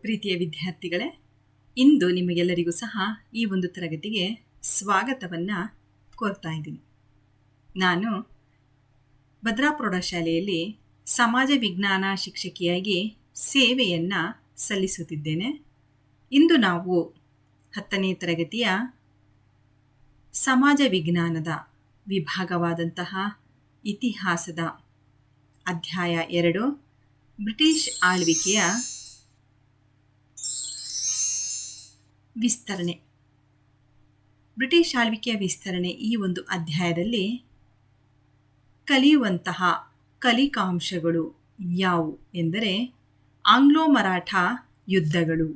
ಪ್ರೀತಿಯ ವಿದ್ಯಾರ್ಥಿಗಳೇ, ಇಂದು ನಿಮಗೆಲ್ಲರಿಗೂ ಸಹ ಈ ಒಂದು ತರಗತಿಗೆ ಸ್ವಾಗತವನ್ನು ಕೋರ್ತಾ ಇದ್ದೀನಿ. ನಾನು ಭದ್ರಾ ಪ್ರೌಢಶಾಲೆಯಲ್ಲಿ ಸಮಾಜ ವಿಜ್ಞಾನ ಶಿಕ್ಷಕಿಯಾಗಿ ಸೇವೆಯನ್ನು ಸಲ್ಲಿಸುತ್ತಿದ್ದೇನೆ. ಇಂದು ನಾವು 10ನೇ ತರಗತಿಯ ಸಮಾಜ ವಿಜ್ಞಾನದ ವಿಭಾಗವಾದಂತಹ ಇತಿಹಾಸದ ಅಧ್ಯಾಯ 2 ಬ್ರಿಟಿಷ್ ಆಳ್ವಿಕೆಯ ವಿಸ್ತರಣೆ. ಬ್ರಿಟಿಷ್ ಆಳ್ವಿಕೆಯ ವಿಸ್ತರಣೆ ಈ ಒಂದು ಅಧ್ಯಾಯದಲ್ಲಿ ಕಲಿಯುವಂತಹ ಕಲಿಕಾಂಶಗಳು ಯಾವುವು ಎಂದರೆ ಆಂಗ್ಲೋ ಮರಾಠ ಯುದ್ಧಗಳು,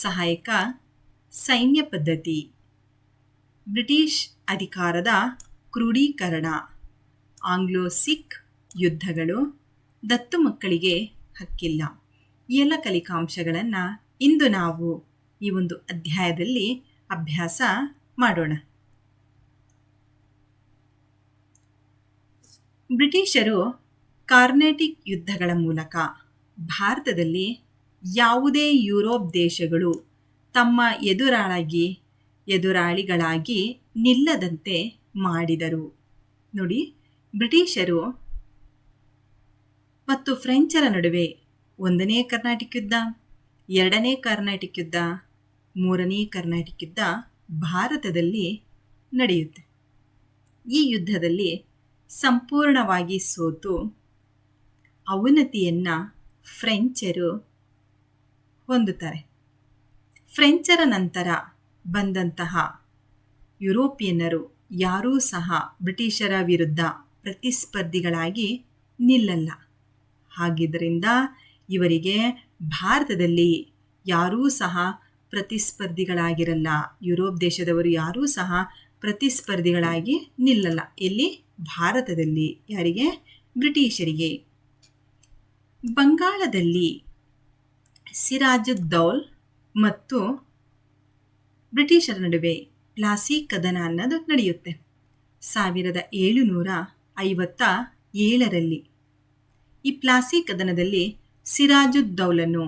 ಸಹಾಯಕ ಸೈನ್ಯ ಪದ್ಧತಿ, ಬ್ರಿಟಿಷ್ ಅಧಿಕಾರದ ಕ್ರೋಢೀಕರಣ, ಆಂಗ್ಲೋ ಸಿಖ್ ಯುದ್ಧಗಳು, ದತ್ತು ಮಕ್ಕಳಿಗೆ ಹಕ್ಕಿಲ್ಲ. ಈ ಎಲ್ಲ ಕಲಿಕಾಂಶಗಳನ್ನು ಇಂದು ನಾವು ಈ ಒಂದು ಅಧ್ಯಾಯದಲ್ಲಿ ಅಭ್ಯಾಸ ಮಾಡೋಣ. ಬ್ರಿಟಿಷರು ಕಾರ್ನೆಟಿಕ್ ಯುದ್ಧಗಳ ಮೂಲಕ ಭಾರತದಲ್ಲಿ ಯಾವುದೇ ಯುರೋಪ್ ದೇಶಗಳು ತಮ್ಮ ಎದುರಾಳಿಗಳಾಗಿ ನಿಲ್ಲದಂತೆ ಮಾಡಿದರು. ನೋಡಿ, ಬ್ರಿಟಿಷರು ಮತ್ತು ಫ್ರೆಂಚರ ನಡುವೆ 1ನೇ ಕರ್ನಾಟಿಕ್ ಯುದ್ಧ, 2ನೇ ಕರ್ನಾಟಿಕ್ ಯುದ್ಧ, 3ನೇ ಕರ್ನಾಟಿಕ್ ಯುದ್ಧ ಭಾರತದಲ್ಲಿ ನಡೆಯುತ್ತೆ. ಈ ಯುದ್ಧದಲ್ಲಿ ಸಂಪೂರ್ಣವಾಗಿ ಸೋತು ಅವನತಿಯನ್ನು ಫ್ರೆಂಚರು ಹೊಂದುತ್ತಾರೆ. ಫ್ರೆಂಚರ ನಂತರ ಬಂದಂತಹ ಯುರೋಪಿಯನ್ನರು ಯಾರೂ ಸಹ ಬ್ರಿಟಿಷರ ವಿರುದ್ಧ ಪ್ರತಿಸ್ಪರ್ಧಿಗಳಾಗಿ ನಿಲ್ಲಲ್ಲ. ಹಾಗಿದ್ದರಿಂದ ಇವರಿಗೆ ಭಾರತದಲ್ಲಿ ಯಾರೂ ಸಹ ಪ್ರತಿಸ್ಪರ್ಧಿಗಳಾಗಿರಲ್ಲ. ಯುರೋಪ್ ದೇಶದವರು ಯಾರೂ ಸಹ ಪ್ರತಿಸ್ಪರ್ಧಿಗಳಾಗಿ ನಿಲ್ಲಲ್ಲ. ಎಲ್ಲಿ? ಭಾರತದಲ್ಲಿ. ಯಾರಿಗೆ? ಬ್ರಿಟಿಷರಿಗೆ. ಬಂಗಾಳದಲ್ಲಿ ಸಿರಾಜುದ್ದೌಲ್ ಮತ್ತು ಬ್ರಿಟಿಷರ ನಡುವೆ ಪ್ಲಾಸಿ ಕದನ ಅನ್ನೋದು ನಡೆಯುತ್ತೆ 1757ರಲ್ಲಿ. ಈ ಪ್ಲಾಸಿ ಕದನದಲ್ಲಿ ಸಿರಾಜುದ್ದೌಲನು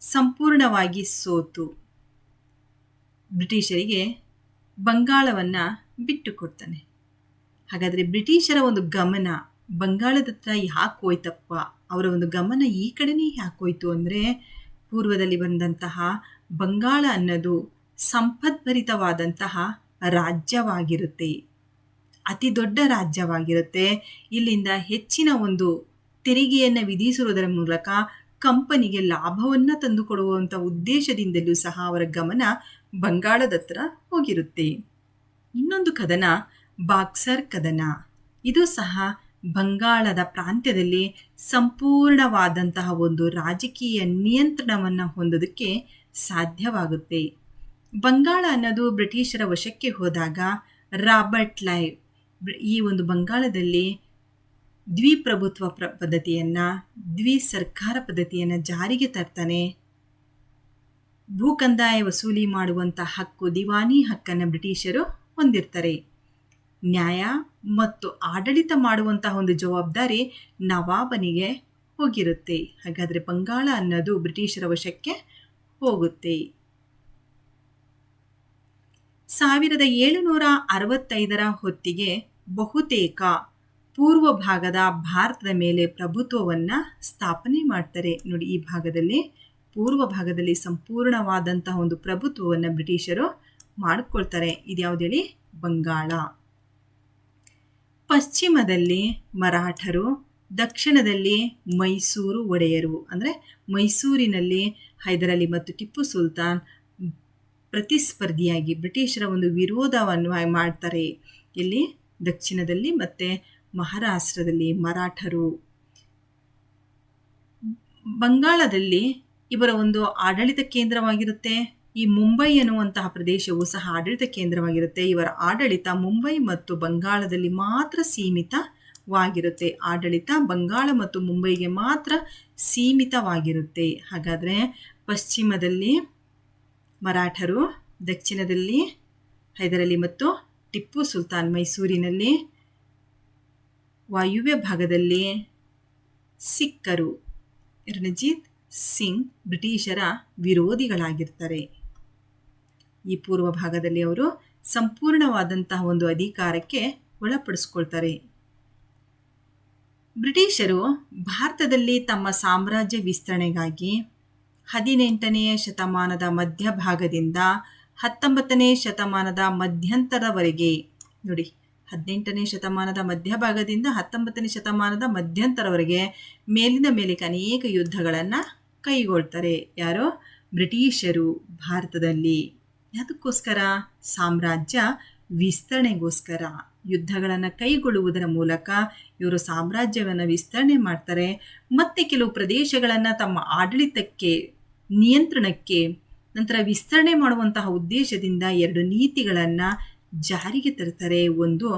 ಸಂಪೂರ್ಣವಾಗಿ ಸೋತು ಬ್ರಿಟಿಷರಿಗೆ ಬಂಗಾಳವನ್ನು ಬಿಟ್ಟು ಕೊಡ್ತಾನೆ. ಹಾಗಾದರೆ ಬ್ರಿಟಿಷರ ಒಂದು ಗಮನ ಬಂಗಾಳದ ಹತ್ರ ಯಾಕೆ ಹೋಯ್ತಪ್ಪ, ಅವರ ಒಂದು ಗಮನ ಈ ಕಡೆನೇ ಯಾಕೆ ಹೋಯ್ತು ಅಂದರೆ, ಪೂರ್ವದಲ್ಲಿ ಬಂದಂತಹ ಬಂಗಾಳ ಅನ್ನೋದು ಸಂಪದ್ಭರಿತವಾದಂತಹ ರಾಜ್ಯವಾಗಿರುತ್ತೆ, ಅತಿ ದೊಡ್ಡ ರಾಜ್ಯವಾಗಿರುತ್ತೆ. ಇಲ್ಲಿಂದ ಹೆಚ್ಚಿನ ಒಂದು ತೆರಿಗೆಯನ್ನು ವಿಧಿಸುವುದರ ಮೂಲಕ ಕಂಪನಿಗೆ ಲಾಭವನ್ನು ತಂದುಕೊಡುವಂಥ ಉದ್ದೇಶದಿಂದಲೂ ಸಹ ಅವರ ಗಮನ ಬಂಗಾಳದ ಹತ್ರ ಹೋಗಿರುತ್ತೆ. ಇನ್ನೊಂದು ಕದನ ಬಾಕ್ಸರ್ ಕದನ. ಇದು ಸಹ ಬಂಗಾಳದ ಪ್ರಾಂತ್ಯದಲ್ಲಿ ಸಂಪೂರ್ಣವಾದಂತಹ ಒಂದು ರಾಜಕೀಯ ನಿಯಂತ್ರಣವನ್ನು ಹೊಂದೋದಕ್ಕೆ ಸಾಧ್ಯವಾಗುತ್ತೆ. ಬಂಗಾಳ ಅನ್ನೋದು ಬ್ರಿಟಿಷರ ವಶಕ್ಕೆ ಹೋದಾಗ ರಾಬರ್ಟ್ ಕ್ಲೈವ್ ಈ ಒಂದು ಬಂಗಾಳದಲ್ಲಿ ದ್ವಿಪ್ರಭುತ್ವ ಪದ್ಧತಿಯನ್ನು, ಸರ್ಕಾರ ಪದ್ಧತಿಯನ್ನು ಜಾರಿಗೆ ತರ್ತಾನೆ. ಭೂಕಂದಾಯ ವಸೂಲಿ ಮಾಡುವಂಥ ಹಕ್ಕು, ದಿವಾನಿ ಹಕ್ಕನ್ನು ಬ್ರಿಟಿಷರು ಹೊಂದಿರ್ತಾರೆ. ನ್ಯಾಯ ಮತ್ತು ಆಡಳಿತ ಮಾಡುವಂತಹ ಒಂದು ಜವಾಬ್ದಾರಿ ನವಾಬನಿಗೆ ಹೋಗಿರುತ್ತೆ. ಹಾಗಾದರೆ ಬಂಗಾಳ ಅನ್ನೋದು ಬ್ರಿಟಿಷರ ವಶಕ್ಕೆ ಹೋಗುತ್ತೆ. 1765ರ ಹೊತ್ತಿಗೆ ಬಹುತೇಕ ಪೂರ್ವ ಭಾಗದ ಭಾರತದ ಮೇಲೆ ಪ್ರಭುತ್ವವನ್ನು ಸ್ಥಾಪನೆ ಮಾಡ್ತಾರೆ. ನೋಡಿ, ಈ ಭಾಗದಲ್ಲಿ ಪೂರ್ವ ಭಾಗದಲ್ಲಿ ಸಂಪೂರ್ಣವಾದಂತಹ ಒಂದು ಪ್ರಭುತ್ವವನ್ನು ಬ್ರಿಟಿಷರು ಮಾಡಿಕೊಳ್ತಾರೆ. ಇದ್ಯಾವುದು ಹೇಳಿ? ಬಂಗಾಳ. ಪಶ್ಚಿಮದಲ್ಲಿ ಮರಾಠರು, ದಕ್ಷಿಣದಲ್ಲಿ ಮೈಸೂರು ಒಡೆಯರು. ಅಂದರೆ ಮೈಸೂರಿನಲ್ಲಿ ಹೈದರಾಲಿ ಮತ್ತು ಟಿಪ್ಪು ಸುಲ್ತಾನ್ ಪ್ರತಿಸ್ಪರ್ಧಿಯಾಗಿ ಬ್ರಿಟಿಷರ ಒಂದು ವಿರೋಧವನ್ನು ಮಾಡ್ತಾರೆ. ಇಲ್ಲಿ ದಕ್ಷಿಣದಲ್ಲಿ ಮತ್ತು ಮಹಾರಾಷ್ಟ್ರದಲ್ಲಿ ಮರಾಠರು. ಬಂಗಾಳದಲ್ಲಿ ಇವರ ಒಂದು ಆಡಳಿತ ಕೇಂದ್ರವಾಗಿರುತ್ತೆ. ಈ ಮುಂಬೈ ಎನ್ನುವಂತಹ ಪ್ರದೇಶವು ಸಹ ಆಡಳಿತ ಕೇಂದ್ರವಾಗಿರುತ್ತೆ. ಇವರ ಆಡಳಿತ ಮುಂಬೈ ಮತ್ತು ಬಂಗಾಳದಲ್ಲಿ ಮಾತ್ರ ಸೀಮಿತವಾಗಿರುತ್ತೆ. ಆಡಳಿತ ಬಂಗಾಳ ಮತ್ತು ಮುಂಬೈಗೆ ಮಾತ್ರ ಸೀಮಿತವಾಗಿರುತ್ತೆ. ಹಾಗಾದರೆ ಪಶ್ಚಿಮದಲ್ಲಿ ಮರಾಠರು, ದಕ್ಷಿಣದಲ್ಲಿ ಹೈದರಾಲಿ ಮತ್ತು ಟಿಪ್ಪು ಸುಲ್ತಾನ್, ಮೈಸೂರಿನಲ್ಲಿ ವಾಯುವ್ಯ ಭಾಗದಲ್ಲಿ ಸಿಖ್ಖರು, ರಣಜಿತ್ ಸಿಂಗ್ ಬ್ರಿಟಿಷರ ವಿರೋಧಿಗಳಾಗಿರ್ತಾರೆ. ಈ ಪೂರ್ವ ಭಾಗದಲ್ಲಿ ಅವರು ಸಂಪೂರ್ಣವಾದಂತಹ ಒಂದು ಅಧಿಕಾರಕ್ಕೆ ಒಳಪಡಿಸ್ಕೊಳ್ತಾರೆ. ಬ್ರಿಟಿಷರು ಭಾರತದಲ್ಲಿ ತಮ್ಮ ಸಾಮ್ರಾಜ್ಯ ವಿಸ್ತರಣೆಗಾಗಿ 18ನೇ ಶತಮಾನದ ಮಧ್ಯಭಾಗದಿಂದ 19ನೇ ಶತಮಾನದ ಮಧ್ಯಂತರವರೆಗೆ ನೋಡಿ, 18ನೇ ಶತಮಾನದ ಮಧ್ಯಭಾಗದಿಂದ 19ನೇ ಶತಮಾನದ ಮಧ್ಯಂತರವರೆಗೆ ಮೇಲಿಂದ ಮೇಲಕ್ಕೆ ಅನೇಕ ಯುದ್ಧಗಳನ್ನು ಕೈಗೊಳ್ತಾರೆ. ಯಾರೋ ಬ್ರಿಟಿಷರು ಭಾರತದಲ್ಲಿ. ಯಾವುದಕ್ಕೋಸ್ಕರ? ಸಾಮ್ರಾಜ್ಯ ವಿಸ್ತರಣೆಗೋಸ್ಕರ ಯುದ್ಧಗಳನ್ನು ಕೈಗೊಳ್ಳುವುದರ ಮೂಲಕ ಇವರು ಸಾಮ್ರಾಜ್ಯವನ್ನು ವಿಸ್ತರಣೆ ಮಾಡ್ತಾರೆ. ಮತ್ತೆ ಕೆಲವು ಪ್ರದೇಶಗಳನ್ನು ತಮ್ಮ ಆಡಳಿತಕ್ಕೆ, ನಿಯಂತ್ರಣಕ್ಕೆ, ನಂತರ ವಿಸ್ತರಣೆ ಮಾಡುವಂತಹ ಉದ್ದೇಶದಿಂದ 2 ನೀತಿಗಳನ್ನು ಜಾರಿಗೆ ತರ್ತಾರೆ. ಒಂದು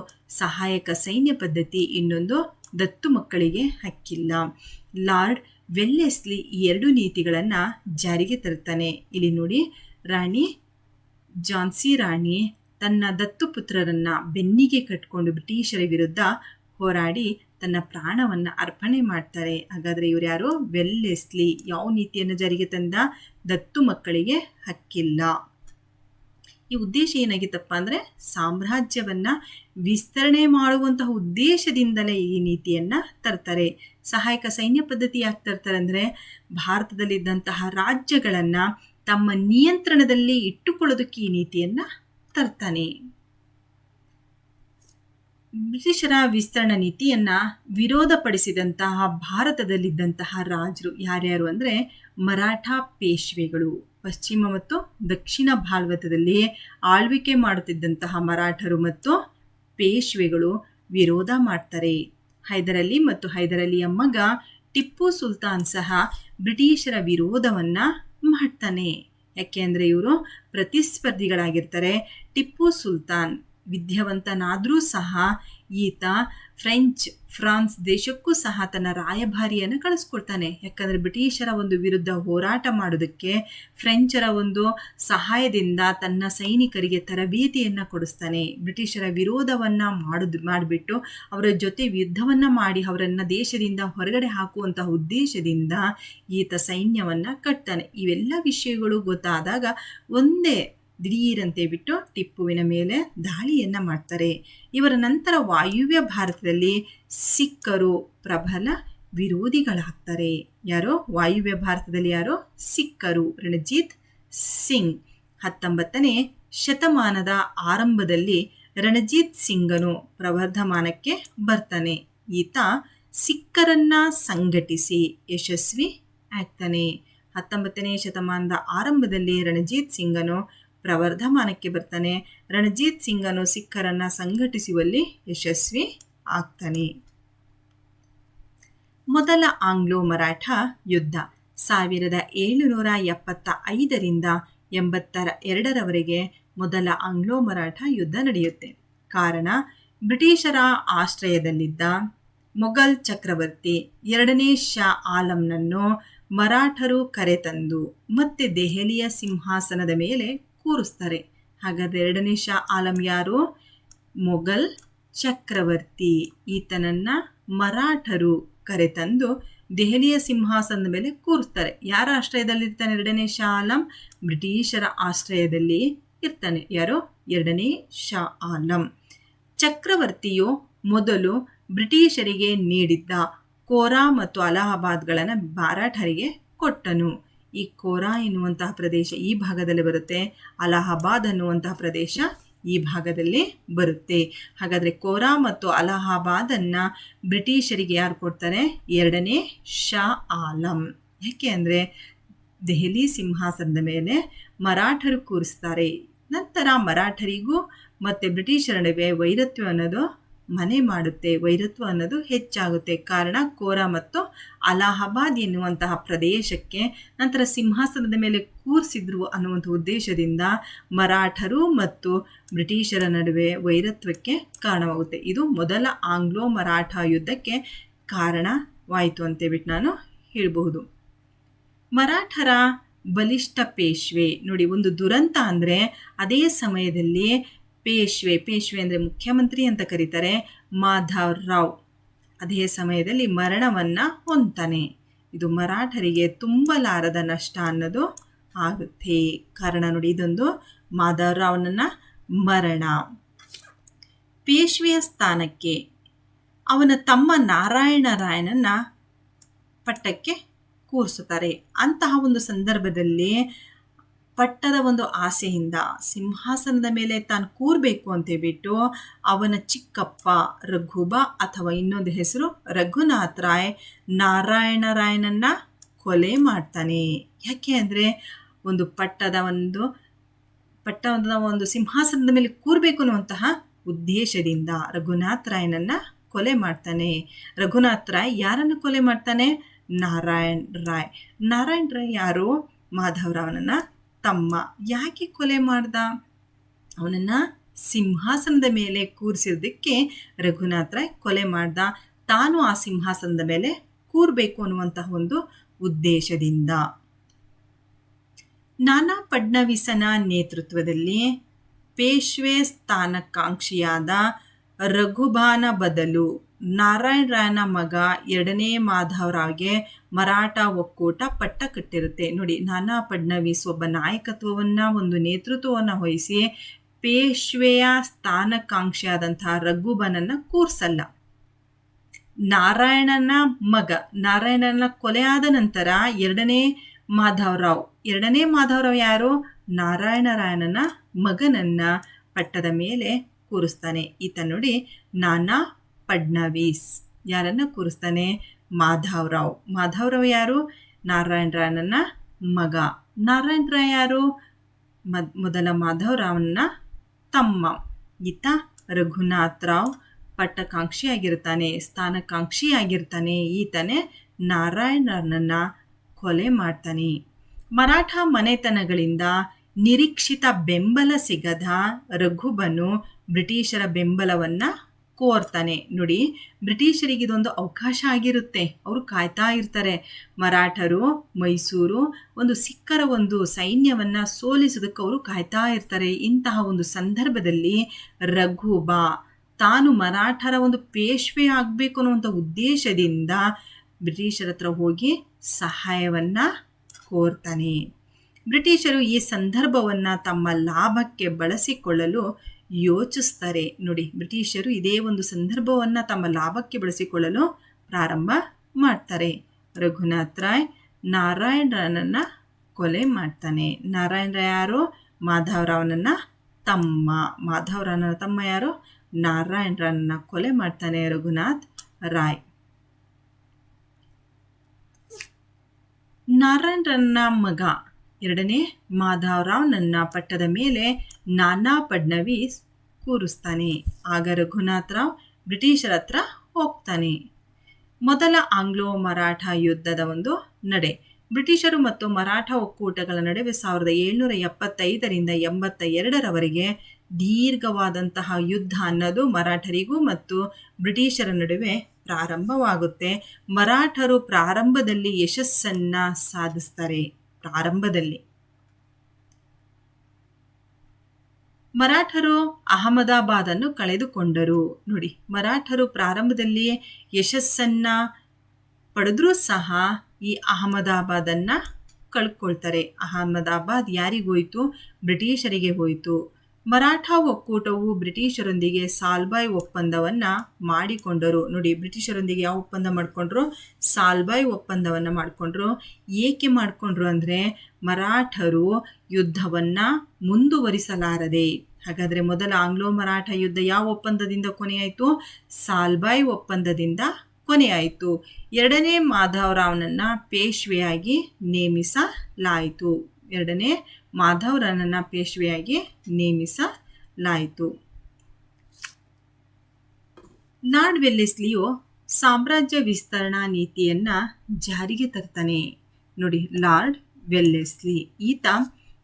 ಸಹಾಯಕ ಸೈನ್ಯ ಪದ್ಧತಿ, ಇನ್ನೊಂದು ದತ್ತು ಮಕ್ಕಳಿಗೆ ಹಕ್ಕಿಲ್ಲ. ಲಾರ್ಡ್ ವೆಲ್ಲೆಸ್ಲಿ ಈ 2 ನೀತಿಗಳನ್ನು ಜಾರಿಗೆ ತರ್ತಾನೆ. ಇಲ್ಲಿ ನೋಡಿ, ರಾಣಿ ಝಾನ್ಸಿ ರಾಣಿ ತನ್ನ ದತ್ತುಪುತ್ರರನ್ನು ಬೆನ್ನಿಗೆ ಕಟ್ಟಿಕೊಂಡು ಬ್ರಿಟಿಷರ ವಿರುದ್ಧ ಹೋರಾಡಿ ತನ್ನ ಪ್ರಾಣವನ್ನು ಅರ್ಪಣೆ ಮಾಡ್ತಾರೆ. ಹಾಗಾದರೆ ಇವರು ಯಾರು? ವೆಲ್ಲೆಸ್ಲಿ. ಯಾವ ನೀತಿಯನ್ನು ಜಾರಿಗೆ ತಂದ? ದತ್ತು ಮಕ್ಕಳಿಗೆ ಹಕ್ಕಿಲ್ಲ. ಈ ಉದ್ದೇಶ ಏನಾಗಿತ್ತಪ್ಪ ಅಂದರೆ ಸಾಮ್ರಾಜ್ಯವನ್ನು ವಿಸ್ತರಣೆ ಮಾಡುವಂತಹ ಉದ್ದೇಶದಿಂದಲೇ ಈ ನೀತಿಯನ್ನು ತರ್ತಾರೆ. ಸಹಾಯಕ ಸೈನ್ಯ ಪದ್ಧತಿ ಯಾಕೆ ತರ್ತಾರೆ ಅಂದರೆ ಭಾರತದಲ್ಲಿದ್ದಂತಹ ರಾಜ್ಯಗಳನ್ನು ತಮ್ಮ ನಿಯಂತ್ರಣದಲ್ಲಿ ಇಟ್ಟುಕೊಳ್ಳೋದಕ್ಕೆ ಈ ನೀತಿಯನ್ನು ತರ್ತಾನೆ. ಬ್ರಿಟಿಷರ ವಿಸ್ತರಣಾ ನೀತಿಯನ್ನು ವಿರೋಧಪಡಿಸಿದಂತಹ ಭಾರತದಲ್ಲಿದ್ದಂತಹ ರಾಜರು ಯಾರ್ಯಾರು ಅಂದರೆ ಮರಾಠ ಪೇಶ್ವೆಗಳು. ಪಶ್ಚಿಮ ಮತ್ತು ದಕ್ಷಿಣ ಭಾರತದಲ್ಲಿ ಆಳ್ವಿಕೆ ಮಾಡುತ್ತಿದ್ದಂತಹ ಮರಾಠರು ಮತ್ತು ಪೇಶ್ವೆಗಳು ವಿರೋಧ ಮಾಡ್ತಾರೆ. ಹೈದರಾಲಿ ಮತ್ತು ಹೈದರಾಲಿಯ ಮಗ ಟಿಪ್ಪು ಸುಲ್ತಾನ್ ಸಹ ಬ್ರಿಟಿಷರ ವಿರೋಧವನ್ನು ಮಾಡ್ತಾನೆ. ಯಾಕೆ ಅಂದರೆ ಇವರು ಪ್ರತಿಸ್ಪರ್ಧಿಗಳಾಗಿರ್ತಾರೆ. ಟಿಪ್ಪು ಸುಲ್ತಾನ್ ವಿದ್ಯಾವಂತನಾದರೂ ಸಹ ಈತ ಫ್ರಾನ್ಸ್ ದೇಶಕ್ಕೂ ಸಹ ತನ್ನ ರಾಯಭಾರಿಯನ್ನು ಕಳಿಸ್ಕೊಡ್ತಾನೆ. ಯಾಕಂದರೆ ಬ್ರಿಟಿಷರ ಒಂದು ವಿರುದ್ಧ ಹೋರಾಟ ಮಾಡೋದಕ್ಕೆ ಫ್ರೆಂಚರ ಒಂದು ಸಹಾಯದಿಂದ ತನ್ನ ಸೈನಿಕರಿಗೆ ತರಬೇತಿಯನ್ನು ಕೊಡಿಸ್ತಾನೆ. ಬ್ರಿಟಿಷರ ವಿರೋಧವನ್ನು ಮಾಡಿಬಿಟ್ಟು ಅವರ ಜೊತೆ ಯುದ್ಧವನ್ನು ಮಾಡಿ ಅವರನ್ನು ದೇಶದಿಂದ ಹೊರಗಡೆ ಹಾಕುವಂತಹ ಉದ್ದೇಶದಿಂದ ಈತ ಸೈನ್ಯವನ್ನು ಕಟ್ತಾನೆ. ಇವೆಲ್ಲ ವಿಷಯಗಳು ಗೊತ್ತಾದಾಗ ಒಂದೇ ದಿಢೀರಂತೆ ಬಿಟ್ಟು ಟಿಪ್ಪುವಿನ ಮೇಲೆ ದಾಳಿಯನ್ನು ಮಾಡ್ತಾರೆ. ಇವರ ನಂತರ ವಾಯುವ್ಯ ಭಾರತದಲ್ಲಿ ಸಿಖ್ಖರು ಪ್ರಬಲ ವಿರೋಧಿಗಳಾಗ್ತಾರೆ. ಯಾರೋ ವಾಯುವ್ಯ ಭಾರತದಲ್ಲಿ ಯಾರೋ ಸಿಖ್ಖರು. ರಣಜಿತ್ ಸಿಂಗ್ 19ನೇ ಶತಮಾನದ ಆರಂಭದಲ್ಲಿ ರಣಜಿತ್ ಸಿಂಗನು ಪ್ರವರ್ಧಮಾನಕ್ಕೆ ಬರ್ತಾನೆ. ಈತ ಸಿಖ್ಖರನ್ನ ಸಂಘಟಿಸಿ ಯಶಸ್ವಿ ಆಗ್ತಾನೆ. 19ನೇ ಶತಮಾನದ ಆರಂಭದಲ್ಲಿ ರಣಜಿತ್ ಸಿಂಗನು ಪ್ರವರ್ಧಮಾನಕ್ಕೆ ಬರ್ತಾನೆ. ರಣಜಿತ್ ಸಿಂಗನು ಸಿಖ್ಖರನ್ನು ಸಂಘಟಿಸುವಲ್ಲಿ ಯಶಸ್ವಿ ಆಗ್ತಾನೆ. ಮೊದಲ ಆಂಗ್ಲೋ ಮರಾಠ ಯುದ್ಧ 1775ರಿಂದ 82ರವರೆಗೆ ಮೊದಲ ಆಂಗ್ಲೋ ಮರಾಠ ಯುದ್ಧ ನಡೆಯುತ್ತೆ. ಕಾರಣ ಬ್ರಿಟಿಷರ ಆಶ್ರಯದಲ್ಲಿದ್ದ ಮೊಘಲ್ ಚಕ್ರವರ್ತಿ 2ನೇ ಶಾ ಆಲಂನನ್ನು ಮರಾಠರು ಕರೆತಂದು ಮತ್ತೆ ದೆಹಲಿಯ ಸಿಂಹಾಸನದ ಮೇಲೆ ಕೂರಿಸ್ತಾರೆ. ಹಾಗಾದರೆ 2ನೇ ಶಾ ಆಲಂ ಯಾರು? ಮೊಘಲ್ ಚಕ್ರವರ್ತಿ. ಈತನನ್ನು ಮರಾಠರು ಕರೆತಂದು ದೆಹಲಿಯ ಸಿಂಹಾಸನದ ಮೇಲೆ ಕೂರಿಸ್ತಾರೆ. ಯಾರ ಆಶ್ರಯದಲ್ಲಿರ್ತಾನೆ 2ನೇ ಶಾ ಆಲಂ? ಬ್ರಿಟಿಷರ ಆಶ್ರಯದಲ್ಲಿ ಇರ್ತಾನೆ. ಯಾರು? 2ನೇ ಶಾ ಆಲಂ. ಚಕ್ರವರ್ತಿಯು ಮೊದಲು ಬ್ರಿಟಿಷರಿಗೆ ನೀಡಿದ್ದ ಕೋರಾ ಮತ್ತು ಅಲಹಾಬಾದ್ಗಳನ್ನು ಮರಾಠರಿಗೆ ಕೊಟ್ಟನು. ಈ ಕೋರಾ ಎನ್ನುವಂತಹ ಪ್ರದೇಶ ಈ ಭಾಗದಲ್ಲಿ ಬರುತ್ತೆ. ಅಲಹಾಬಾದ್ ಅನ್ನುವಂತಹ ಪ್ರದೇಶ ಈ ಭಾಗದಲ್ಲಿ ಬರುತ್ತೆ. ಹಾಗಾದರೆ ಕೋರಾ ಮತ್ತು ಅಲಹಾಬಾದನ್ನು ಬ್ರಿಟಿಷರಿಗೆ ಯಾರು ಕೊಡ್ತಾರೆ? 2ನೇ ಶಾ ಆಲಂ. ಯಾಕೆ ಅಂದರೆ ದೆಹಲಿ ಸಿಂಹಾಸನದ ಮೇಲೆ ಮರಾಠರು ಕೂರಿಸ್ತಾರೆ. ನಂತರ ಮರಾಠರಿಗೂ ಮತ್ತು ಬ್ರಿಟಿಷರ ನಡುವೆ ವೈರತ್ವ ಅನ್ನೋದು ಮನೆ ಮಾಡುತ್ತೆ. ವೈರತ್ವ ಅನ್ನೋದು ಹೆಚ್ಚಾಗುತ್ತೆ. ಕಾರಣ ಕೋರಾ ಮತ್ತು ಅಲಹಾಬಾದ್ ಎನ್ನುವಂತಹ ಪ್ರದೇಶಕ್ಕೆ ನಂತರ ಸಿಂಹಾಸನದ ಮೇಲೆ ಕೂರಿಸಿದ್ರು ಅನ್ನುವಂಥ ಉದ್ದೇಶದಿಂದ ಮರಾಠರು ಮತ್ತು ಬ್ರಿಟಿಷರ ನಡುವೆ ವೈರತ್ವಕ್ಕೆ ಕಾರಣವಾಗುತ್ತೆ. ಇದು ಮೊದಲ ಆಂಗ್ಲೋ ಮರಾಠ ಯುದ್ಧಕ್ಕೆ ಕಾರಣವಾಯಿತು ಅಂತೇಳ್ಬಿಟ್ಟು ನಾನು ಹೇಳಬಹುದು. ಮರಾಠರ ಬಲಿಷ್ಠ ಪೇಶ್ವೆ ನೋಡಿ, ಒಂದು ದುರಂತ ಅಂದರೆ ಅದೇ ಸಮಯದಲ್ಲಿ ಪೇಶ್ವೆ ಅಂದರೆ ಮುಖ್ಯಮಂತ್ರಿ ಅಂತ ಕರೀತಾರೆ, ಮಾಧವ್ ರಾವ್ ಅದೇ ಸಮಯದಲ್ಲಿ ಮರಣವನ್ನು ಹೊಂತಾನೆ. ಇದು ಮರಾಠರಿಗೆ ತುಂಬಲಾರದ ನಷ್ಟ ಅನ್ನೋದು ಆಗುತ್ತೆ. ಕಾರಣ ನೋಡಿ, ಇದೊಂದು ಮಾಧವರಾವ್ನ ಮರಣ. ಪೇಶ್ವೆಯ ಸ್ಥಾನಕ್ಕೆ ಅವನ ತಮ್ಮ ನಾರಾಯಣ ರಾಯನನ್ನ ಪಟ್ಟಕ್ಕೆ ಕೂರಿಸುತ್ತಾರೆ. ಅಂತಹ ಒಂದು ಸಂದರ್ಭದಲ್ಲಿ ಪಟ್ಟದ ಒಂದು ಆಸೆಯಿಂದ ಸಿಂಹಾಸನದ ಮೇಲೆ ತಾನು ಕೂರಬೇಕು ಅಂತೇಳ್ಬಿಟ್ಟು ಅವನ ಚಿಕ್ಕಪ್ಪ ರಘುಬ ಅಥವಾ ಇನ್ನೊಂದು ಹೆಸರು ರಘುನಾಥ್ ರಾಯ್ ನಾರಾಯಣ ರಾಯನನ್ನ ಕೊಲೆ ಮಾಡ್ತಾನೆ. ಯಾಕೆ ಅಂದರೆ ಒಂದು ಪಟ್ಟದ ಒಂದು ಸಿಂಹಾಸನದ ಮೇಲೆ ಕೂರಬೇಕು ಅನ್ನುವಂತಹ ಉದ್ದೇಶದಿಂದ ರಘುನಾಥ್ ರಾಯನನ್ನ ಕೊಲೆ ಮಾಡ್ತಾನೆ. ರಘುನಾಥ್ ರಾಯ್ ಯಾರನ್ನು ಕೊಲೆ ಮಾಡ್ತಾನೆ? ನಾರಾಯಣ್ ರಾಯ್. ನಾರಾಯಣ್ ರಾಯ್ ಯಾರು? ಮಾಧವರಾವ್ನ ತಮ್ಮ. ಯಾಕೆ ಕೊಲೆ ಮಾಡ್ದ? ಅವನನ್ನ ಸಿಂಹಾಸನದ ಮೇಲೆ ಕೂರಿಸಿರೋದಕ್ಕೆ ರಘುನಾಥ್ ರಾಯ್ ಕೊಲೆ ಮಾಡ್ದ. ತಾನು ಆ ಸಿಂಹಾಸನದ ಮೇಲೆ ಕೂರಬೇಕು ಅನ್ನುವಂತಹ ಒಂದು ಉದ್ದೇಶದಿಂದ. ನಾನಾ ಫಡ್ನವೀಸನ ನೇತೃತ್ವದಲ್ಲಿ ಪೇಶ್ವೆ ಸ್ಥಾನಕಾಂಕ್ಷಿಯಾದ ರಘುಬಾನ ಬದಲು ನಾರಾಯಣ ರಾಯನ ಮಗ ಎರಡನೇ ಮಾಧವರಾವ್ಗೆ ಮರಾಠ ಒಕ್ಕೂಟ ಪಟ್ಟ ಕಟ್ಟಿರುತ್ತೆ. ನೋಡಿ, ನಾನಾ ಫಡ್ನವೀಸ್ ಒಬ್ಬ ನಾಯಕತ್ವವನ್ನು, ಒಂದು ನೇತೃತ್ವವನ್ನು ವಹಿಸಿ ಪೇಶ್ವೆಯ ಸ್ಥಾನಕಾಂಕ್ಷಿಯಾದಂತಹ ರಘುಬನನ್ನು ಕೂರ್ಸಲ್ಲ. ನಾರಾಯಣನ ಮಗ, ನಾರಾಯಣನ ಕೊಲೆಯಾದ ನಂತರ ಎರಡನೇ ಮಾಧವರಾವ್ ಯಾರು? ನಾರಾಯಣ ರಾಯನನ ಮಗನನ್ನ ಪಟ್ಟದ ಮೇಲೆ ಕೂರಿಸ್ತಾನೆ. ಈತ ನೋಡಿ ನಾನಾ ಫಡ್ನವೀಸ್ ಯಾರನ್ನ ಕೂರಿಸ್ತಾನೆ? ಮಾಧವರಾವ್ ಯಾರು? ನಾರಾಯಣ ರಾಯನನ್ನ ಮಗ. ನಾರಾಯಣ ರಾಯ್ ಯಾರು? ಮೊದಲ ಮಾಧವರಾವ್ನ ತಮ್ಮ. ಈತ ರಘುನಾಥ್ ರಾವ್ ಸ್ಥಾನಕಾಂಕ್ಷಿಯಾಗಿರ್ತಾನೆ. ಈತನೇ ನಾರಾಯಣರನ್ನ ಕೊಲೆ ಮಾಡ್ತಾನೆ. ಮರಾಠ ಮನೆತನಗಳಿಂದ ನಿರೀಕ್ಷಿತ ಬೆಂಬಲ ಸಿಗದ ರಘುಬನು ಬ್ರಿಟಿಷರ ಬೆಂಬಲವನ್ನ ಕೋರ್ತಾನೆ. ನೋಡಿ, ಬ್ರಿಟಿಷರಿಗೆ ಇದೊಂದು ಅವಕಾಶ ಆಗಿರುತ್ತೆ. ಅವರು ಕಾಯ್ತಾ ಇರ್ತಾರೆ. ಮರಾಠರು ಮೈಸೂರು ಒಂದು ಸಿಕ್ಕರ ಒಂದು ಸೈನ್ಯವನ್ನ ಸೋಲಿಸೋದಕ್ಕೆ ಅವರು ಕಾಯ್ತಾ ಇರ್ತಾರೆ. ಇಂತಹ ಒಂದು ಸಂದರ್ಭದಲ್ಲಿ ರಘುಬ ತಾನು ಮರಾಠರ ಒಂದು ಪೇಶ್ವೆ ಆಗಬೇಕು ಅನ್ನುವಂಥ ಉದ್ದೇಶದಿಂದ ಬ್ರಿಟಿಷರ ಹತ್ರ ಹೋಗಿ ಸಹಾಯವನ್ನ ಕೋರ್ತಾನೆ. ಬ್ರಿಟಿಷರು ಈ ಸಂದರ್ಭವನ್ನು ತಮ್ಮ ಲಾಭಕ್ಕೆ ಬಳಸಿಕೊಳ್ಳಲು ಯೋಚಿಸ್ತಾರೆ. ನೋಡಿ, ಬ್ರಿಟಿಷರು ಇದೇ ಒಂದು ಸಂದರ್ಭವನ್ನು ತಮ್ಮ ಲಾಭಕ್ಕೆ ಬಳಸಿಕೊಳ್ಳಲು ಪ್ರಾರಂಭ ಮಾಡ್ತಾರೆ. ರಘುನಾಥ್ ರಾಯ್ ನಾರಾಯಣರನ್ನ ಕೊಲೆ ಮಾಡ್ತಾನೆ. ನಾರಾಯಣ ರಾಯ್ ಯಾರು? ಮಾಧವರಾವ್ನ ತಮ್ಮ. ಮಾಧವರಾವ್ನ ತಮ್ಮ ಯಾರು? ನಾರಾಯಣರನ್ನ ಕೊಲೆ ಮಾಡ್ತಾನೆ ರಘುನಾಥ್ ರಾಯ್. ನಾರಾಯಣರನ್ನ ಮಗ ಎರಡನೇ ಮಾಧವರಾವ್ನನ್ನ ಪಟ್ಟದ ಮೇಲೆ ನಾನಾ ಫಡ್ನವೀಸ್ ಕೂರಿಸ್ತಾನೆ. ಆಗ ರಘುನಾಥ್ ರಾವ್ ಬ್ರಿಟಿಷರ ಹತ್ರ ಹೋಗ್ತಾನೆ. ಮೊದಲ ಆಂಗ್ಲೋ ಮರಾಠ ಯುದ್ಧದ ಒಂದು ನಡೆ. ಬ್ರಿಟಿಷರು ಮತ್ತು ಮರಾಠ ಒಕ್ಕೂಟಗಳ ನಡುವೆ 1775ರಿಂದ 82ರವರೆಗೆ ದೀರ್ಘವಾದಂತಹ ಯುದ್ಧ ಅನ್ನೋದು ಮರಾಠರಿಗೂ ಮತ್ತು ಬ್ರಿಟಿಷರ ನಡುವೆ ಪ್ರಾರಂಭವಾಗುತ್ತೆ. ಮರಾಠರು ಪ್ರಾರಂಭದಲ್ಲಿ ಯಶಸ್ಸನ್ನ ಸಾಧಿಸ್ತಾರೆ. ಮರಾಠರು ಅಹಮದಾಬಾದನ್ನು ಕಳೆದುಕೊಂಡರು. ನೋಡಿ, ಮರಾಠರು ಪ್ರಾರಂಭದಲ್ಲಿ ಯಶಸ್ಸನ್ನ ಪಡೆದ್ರೂ ಸಹ ಈ ಅಹಮದಾಬಾದನ್ನು ಕಳ್ಕೊಳ್ತಾರೆ. ಅಹಮದಾಬಾದ್ ಯಾರಿಗೋಯ್ತು? ಬ್ರಿಟಿಷರಿಗೆ ಹೋಯಿತು. ಮರಾಠ ಒಕ್ಕೂಟವು ಬ್ರಿಟಿಷರೊಂದಿಗೆ ಸಾಲ್ಬಾಯ್ ಒಪ್ಪಂದವನ್ನು ಮಾಡಿಕೊಂಡರು. ನೋಡಿ, ಬ್ರಿಟಿಷರೊಂದಿಗೆ ಯಾವ ಒಪ್ಪಂದ ಮಾಡಿಕೊಂಡ್ರು? ಸಾಲ್ಬಾಯ್ ಒಪ್ಪಂದವನ್ನು ಮಾಡಿಕೊಂಡ್ರು. ಏಕೆ ಮಾಡಿಕೊಂಡ್ರು ಅಂದರೆ ಮರಾಠರು ಯುದ್ಧವನ್ನು ಮುಂದುವರಿಸಲಾರದೆ. ಹಾಗಾದರೆ ಮೊದಲ ಆಂಗ್ಲೋ ಮರಾಠ ಯುದ್ಧ ಯಾವ ಒಪ್ಪಂದದಿಂದ ಕೊನೆಯಾಯಿತು? ಸಾಲ್ಬಾಯ್ ಒಪ್ಪಂದದಿಂದ ಕೊನೆಯಾಯಿತು. ಎರಡನೇ ಮಾಧವರಾವ್ನನ್ನ ಪೇಶ್ವೆಯಾಗಿ ನೇಮಿಸಲಾಯಿತು. ಲಾರ್ಡ್ ವೆಲ್ಲೆಸ್ಲಿಯು ಸಾಮ್ರಾಜ್ಯ ವಿಸ್ತರಣಾ ನೀತಿಯನ್ನ ಜಾರಿಗೆ ತರ್ತಾನೆ. ನೋಡಿ, ಲಾರ್ಡ್ ವೆಲ್ಲೆಸ್ಲಿ ಈತ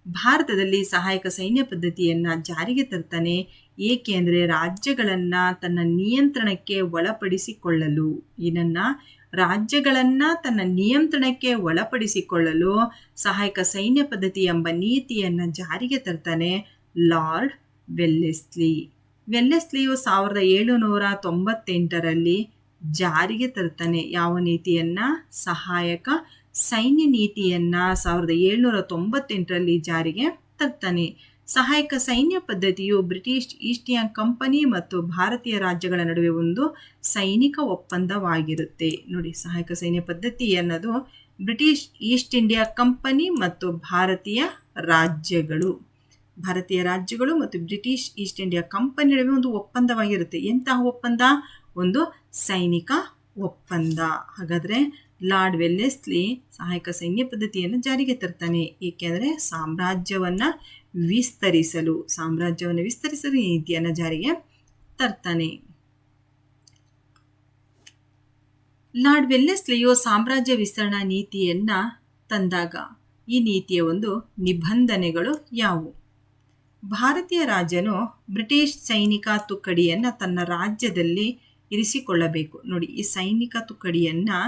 ಭಾರತದಲ್ಲಿ ಸಹಾಯಕ ಸೈನ್ಯ ಪದ್ಧತಿಯನ್ನು ಜಾರಿಗೆ ತರ್ತಾನೆ. ಏಕೆ ಅಂದರೆ ರಾಜ್ಯಗಳನ್ನು ತನ್ನ ನಿಯಂತ್ರಣಕ್ಕೆ ಒಳಪಡಿಸಿಕೊಳ್ಳಲು ಸಹಾಯಕ ಸೈನ್ಯ ಪದ್ಧತಿ ಎಂಬ ನೀತಿಯನ್ನು ಜಾರಿಗೆ ತರ್ತಾನೆ ಲಾರ್ಡ್ ವೆಲ್ಲೆಸ್ಲಿಯು 1798ರಲ್ಲಿ ಜಾರಿಗೆ ತರ್ತಾನೆ. ಯಾವ ನೀತಿಯನ್ನು? ಸಹಾಯಕ ಸೈನ್ಯ ನೀತಿಯನ್ನು 1798ರಲ್ಲಿ ಜಾರಿಗೆ ತರ್ತಾನೆ. ಸಹಾಯಕ ಸೈನ್ಯ ಪದ್ಧತಿಯು ಬ್ರಿಟಿಷ್ ಈಸ್ಟ್ ಇಂಡಿಯಾ ಕಂಪನಿ ಮತ್ತು ಭಾರತೀಯ ರಾಜ್ಯಗಳ ನಡುವೆ ಒಂದು ಸೈನಿಕ ಒಪ್ಪಂದವಾಗಿರುತ್ತೆ. ನೋಡಿ, ಸಹಾಯಕ ಸೈನ್ಯ ಪದ್ಧತಿ ಅನ್ನೋದು ಬ್ರಿಟಿಷ್ ಈಸ್ಟ್ ಇಂಡಿಯಾ ಕಂಪನಿ ಮತ್ತು ಭಾರತೀಯ ರಾಜ್ಯಗಳು ಮತ್ತು ಬ್ರಿಟಿಷ್ ಈಸ್ಟ್ ಇಂಡಿಯಾ ಕಂಪನಿ ನಡುವೆ ಒಂದು ಒಪ್ಪಂದವಾಗಿರುತ್ತೆ. ಎಂತಹ ಒಪ್ಪಂದ? ಒಂದು ಸೈನಿಕ ಒಪ್ಪಂದ. ಹಾಗಾದರೆ ಲಾರ್ಡ್ ವೆಲ್ಲೆಸ್ಲಿ ಸಹಾಯಕ ಸೈನ್ಯ ಪದ್ಧತಿಯನ್ನು ಜಾರಿಗೆ ತರ್ತಾನೆ. ಏಕೆಂದರೆ ಸಾಮ್ರಾಜ್ಯವನ್ನು ವಿಸ್ತರಿಸಲು ಈ ನೀತಿಯನ್ನು ಜಾರಿಗೆ ತರ್ತಾನೆ. ಲಾರ್ಡ್ ವೆಲ್ಲೆಸ್ಲಿಯು ಸಾಮ್ರಾಜ್ಯ ವಿಸ್ತರಣಾ ನೀತಿಯನ್ನು ತಂದಾಗ ಈ ನೀತಿಯ ಒಂದು ನಿಬಂಧನೆಗಳು ಯಾವುವು? ಭಾರತೀಯ ರಾಜನು ಬ್ರಿಟಿಷ್ ಸೈನಿಕ ತುಕಡಿಯನ್ನು ತನ್ನ ರಾಜ್ಯದಲ್ಲಿ ಇರಿಸಿಕೊಳ್ಳಬೇಕು. ನೋಡಿ, ಈ ಸೈನಿಕ ತುಕಡಿಯನ್ನು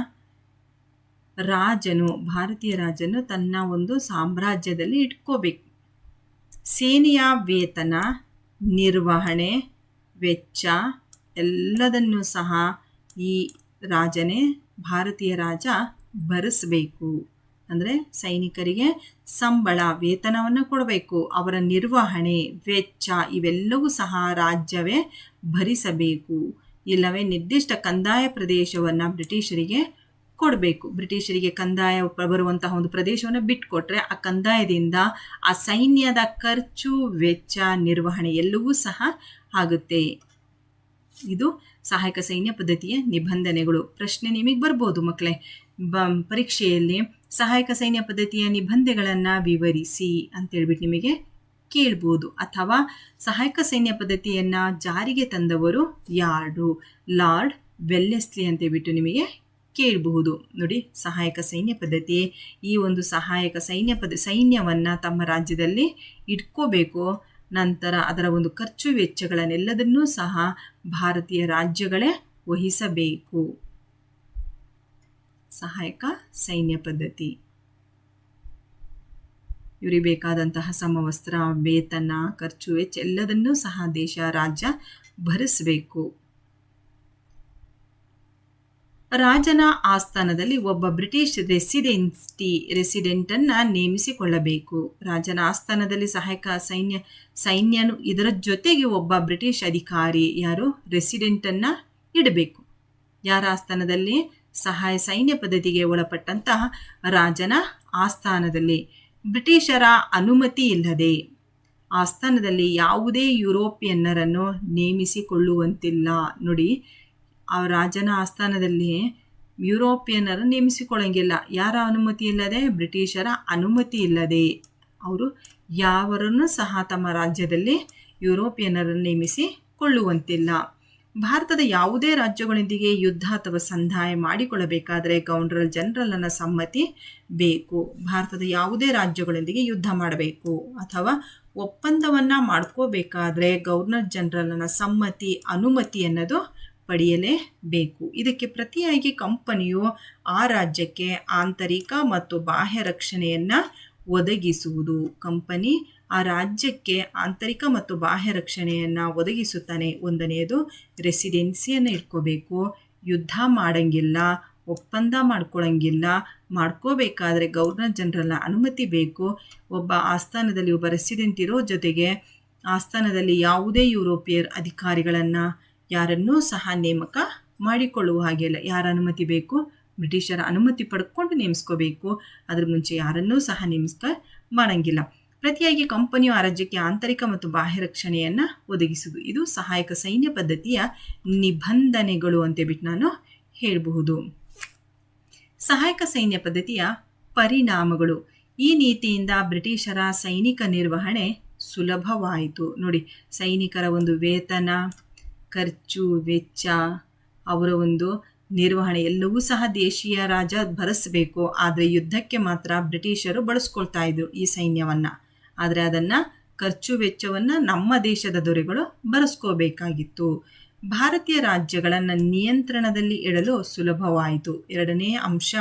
ಭಾರತೀಯ ರಾಜನು ತನ್ನ ಒಂದು ಸಾಮ್ರಾಜ್ಯದಲ್ಲಿ ಇಟ್ಕೋಬೇಕು. ಸೇನೆಯ ವೇತನ, ನಿರ್ವಹಣೆ, ವೆಚ್ಚ ಎಲ್ಲದನ್ನೂ ಸಹ ಈ ಭಾರತೀಯ ರಾಜ ಭರಿಸಬೇಕು. ಅಂದರೆ ಸೈನಿಕರಿಗೆ ಸಂಬಳ, ವೇತನವನ್ನು ಕೊಡಬೇಕು. ಅವರ ನಿರ್ವಹಣೆ, ವೆಚ್ಚ ಇವೆಲ್ಲವೂ ಸಹ ರಾಜ್ಯವೇ ಭರಿಸಬೇಕು. ಇಲ್ಲವೇ ನಿರ್ದಿಷ್ಟ ಕಂದಾಯ ಪ್ರದೇಶವನ್ನು ಬ್ರಿಟಿಷರಿಗೆ ಕೊಡಬೇಕು. ಬ್ರಿಟಿಷರಿಗೆ ಕಂದಾಯ ಬರುವಂತಹ ಒಂದು ಪ್ರದೇಶವನ್ನು ಬಿಟ್ಟುಕೊಟ್ರೆ ಆ ಕಂದಾಯದಿಂದ ಆ ಸೈನ್ಯದ ಖರ್ಚು, ವೆಚ್ಚ, ನಿರ್ವಹಣೆ ಎಲ್ಲವೂ ಸಹ ಆಗುತ್ತೆ. ಇದು ಸಹಾಯಕ ಸೈನ್ಯ ಪದ್ಧತಿಯ ನಿಬಂಧನೆಗಳು. ಪ್ರಶ್ನೆ ನಿಮಗೆ ಬರ್ಬೋದು ಮಕ್ಕಳೇ, ಪರೀಕ್ಷೆಯಲ್ಲಿ ಸಹಾಯಕ ಸೈನ್ಯ ಪದ್ಧತಿಯ ನಿಬಂಧನೆಗಳನ್ನು ವಿವರಿಸಿ ಅಂತೇಳ್ಬಿಟ್ಟು ನಿಮಗೆ ಕೇಳ್ಬೋದು. ಅಥವಾ ಸಹಾಯಕ ಸೈನ್ಯ ಪದ್ಧತಿಯನ್ನು ಜಾರಿಗೆ ತಂದವರು ಯಾರು? ಲಾರ್ಡ್ ವೆಲ್ಲೆಸ್ಲಿ ಅಂತೇಳ್ಬಿಟ್ಟು ನಿಮಗೆ ಕೇಳಬಹುದು. ನೋಡಿ, ಸಹಾಯಕ ಸೈನ್ಯ ಪದ್ಧತಿ, ಈ ಒಂದು ಸಹಾಯಕ ಸೈನ್ಯವನ್ನು ತಮ್ಮ ರಾಜ್ಯದಲ್ಲಿ ಇಟ್ಕೋಬೇಕು. ನಂತರ ಅದರ ಒಂದು ಖರ್ಚು ವೆಚ್ಚಗಳನ್ನೆಲ್ಲದನ್ನೂ ಸಹ ಭಾರತೀಯ ರಾಜ್ಯಗಳೇ ವಹಿಸಬೇಕು. ಸಹಾಯಕ ಸೈನ್ಯ ಪದ್ಧತಿ ಇವರಿಗೆ ಬೇಕಾದಂತಹ ಸಮವಸ್ತ್ರ, ವೇತನ, ಖರ್ಚು ವೆಚ್ಚ ಎಲ್ಲದನ್ನೂ ಸಹ ರಾಜ್ಯ ಭರಿಸಬೇಕು. ರಾಜನ ಆಸ್ಥಾನದಲ್ಲಿ ಒಬ್ಬ ಬ್ರಿಟಿಷ್ ರೆಸಿಡೆಂಟನ್ನು ನೇಮಿಸಿಕೊಳ್ಳಬೇಕು. ರಾಜನ ಆಸ್ಥಾನದಲ್ಲಿ ಸಹಾಯಕ ಸೈನ್ಯನು ಇದರ ಜೊತೆಗೆ ಒಬ್ಬ ಬ್ರಿಟಿಷ್ ಅಧಿಕಾರಿ ರೆಸಿಡೆಂಟನ್ನು ಇಡಬೇಕು. ಯಾರ ಆಸ್ಥಾನದಲ್ಲಿ? ಸೈನ್ಯ ಪದ್ಧತಿಗೆ ಒಳಪಟ್ಟಂತಹ ರಾಜನ ಆಸ್ಥಾನದಲ್ಲಿ. ಬ್ರಿಟಿಷರ ಅನುಮತಿ ಇಲ್ಲದೆ ಆಸ್ಥಾನದಲ್ಲಿ ಯಾವುದೇ ಯುರೋಪಿಯನ್ನರನ್ನು ನೇಮಿಸಿಕೊಳ್ಳುವಂತಿಲ್ಲ. ನೋಡಿ, ಆ ರಾಜನ ಆಸ್ಥಾನದಲ್ಲಿ ಯುರೋಪಿಯನ್ನರನ್ನು ನೇಮಿಸಿಕೊಳ್ಳಂಗಿಲ್ಲ. ಯಾರ ಅನುಮತಿ ಇಲ್ಲದೆ? ಬ್ರಿಟಿಷರ ಅನುಮತಿ ಇಲ್ಲದೆ ಅವರು ಯಾವರನ್ನು ಸಹ ತಮ್ಮ ರಾಜ್ಯದಲ್ಲಿ ಯುರೋಪಿಯನ್ನರನ್ನು ನೇಮಿಸಿಕೊಳ್ಳುವಂತಿಲ್ಲ. ಭಾರತದ ಯಾವುದೇ ರಾಜ್ಯಗಳೊಂದಿಗೆ ಯುದ್ಧ ಅಥವಾ ಸಂಧಾಯ ಮಾಡಿಕೊಳ್ಳಬೇಕಾದರೆ ಗವರ್ನರ್ ಜನರಲ್ನ ಸಮ್ಮತಿ ಬೇಕು. ಭಾರತದ ಯಾವುದೇ ರಾಜ್ಯಗಳೊಂದಿಗೆ ಯುದ್ಧ ಮಾಡಬೇಕು ಅಥವಾ ಒಪ್ಪಂದವನ್ನು ಮಾಡ್ಕೋಬೇಕಾದ್ರೆ ಗವರ್ನರ್ ಜನರಲ್ನ ಅನುಮತಿ ಅನ್ನೋದು ಪಡೆಯಲೇಬೇಕು. ಇದಕ್ಕೆ ಪ್ರತಿಯಾಗಿ ಕಂಪನಿಯು ಆ ರಾಜ್ಯಕ್ಕೆ ಆಂತರಿಕ ಮತ್ತು ಬಾಹ್ಯ ರಕ್ಷಣೆಯನ್ನು ಒದಗಿಸುವುದು. ಕಂಪನಿ ಆ ರಾಜ್ಯಕ್ಕೆ ಆಂತರಿಕ ಮತ್ತು ಬಾಹ್ಯ ರಕ್ಷಣೆಯನ್ನು ಒದಗಿಸುತ್ತಾನೆ. ಒಂದನೆಯದು ರೆಸಿಡೆನ್ಸಿಯನ್ನು ಇಟ್ಕೋಬೇಕು. ಯುದ್ಧ ಮಾಡಂಗಿಲ್ಲ, ಒಪ್ಪಂದ ಮಾಡ್ಕೊಳ್ಳಂಗಿಲ್ಲ. ಮಾಡ್ಕೋಬೇಕಾದ್ರೆ ಗವರ್ನರ್ ಜನರಲ್ನ ಅನುಮತಿ ಬೇಕು. ಒಬ್ಬ ಆಸ್ಥಾನದಲ್ಲಿ ಒಬ್ಬ ರೆಸಿಡೆಂಟ್ ಇರೋ ಜೊತೆಗೆ ಆಸ್ಥಾನದಲ್ಲಿ ಯಾವುದೇ ಯುರೋಪಿಯರ್ ಅಧಿಕಾರಿಗಳನ್ನು ಯಾರನ್ನೂ ಸಹ ನೇಮಕ ಮಾಡಿಕೊಳ್ಳುವ ಹಾಗೆಲ್ಲ. ಯಾರ ಅನುಮತಿ ಬೇಕು? ಬ್ರಿಟಿಷರ ಅನುಮತಿ ಪಡ್ಕೊಂಡು ನೇಮಿಸ್ಕೋಬೇಕು. ಅದ್ರ ಮುಂಚೆ ಯಾರನ್ನೂ ಸಹ ನೇಮಿಸ್ಕ ಮಾಡಂಗಿಲ್ಲ. ಪ್ರತಿಯಾಗಿ ಕಂಪನಿಯು ಆ ರಾಜ್ಯಕ್ಕೆ ಆಂತರಿಕ ಮತ್ತು ಬಾಹ್ಯ ರಕ್ಷಣೆಯನ್ನು ಒದಗಿಸುವುದು. ಇದು ಸಹಾಯಕ ಸೈನ್ಯ ಪದ್ಧತಿಯ ನಿಬಂಧನೆಗಳು ಅಂತೇಳ್ಬಿಟ್ಟು ನಾನು ಹೇಳಬಹುದು. ಸಹಾಯಕ ಸೈನ್ಯ ಪದ್ಧತಿಯ ಪರಿಣಾಮಗಳು. ಈ ನೀತಿಯಿಂದ ಬ್ರಿಟಿಷರ ಸೈನಿಕ ನಿರ್ವಹಣೆ ಸುಲಭವಾಯಿತು. ನೋಡಿ, ಸೈನಿಕರ ಒಂದು ವೇತನ, ಖರ್ಚು ವೆಚ್ಚ, ಅವರ ಒಂದು ನಿರ್ವಹಣೆ ಎಲ್ಲವೂ ಸಹ ದೇಶೀಯ ರಾಜ ಭರಿಸಬೇಕು. ಆದರೆ ಯುದ್ಧಕ್ಕೆ ಮಾತ್ರ ಬ್ರಿಟಿಷರು ಬಳಸ್ಕೊಳ್ತಾ ಇದ್ರು ಈ ಸೈನ್ಯವನ್ನು. ಆದರೆ ಅದನ್ನು ಖರ್ಚು ವೆಚ್ಚವನ್ನು ನಮ್ಮ ದೇಶದ ದೊರೆಗಳು ಭರಿಸ್ಕೋಬೇಕಾಗಿತ್ತು. ಭಾರತೀಯ ರಾಜ್ಯಗಳನ್ನು ನಿಯಂತ್ರಣದಲ್ಲಿ ಇಡಲು ಸುಲಭವಾಯಿತು. ಎರಡನೇ ಅಂಶ,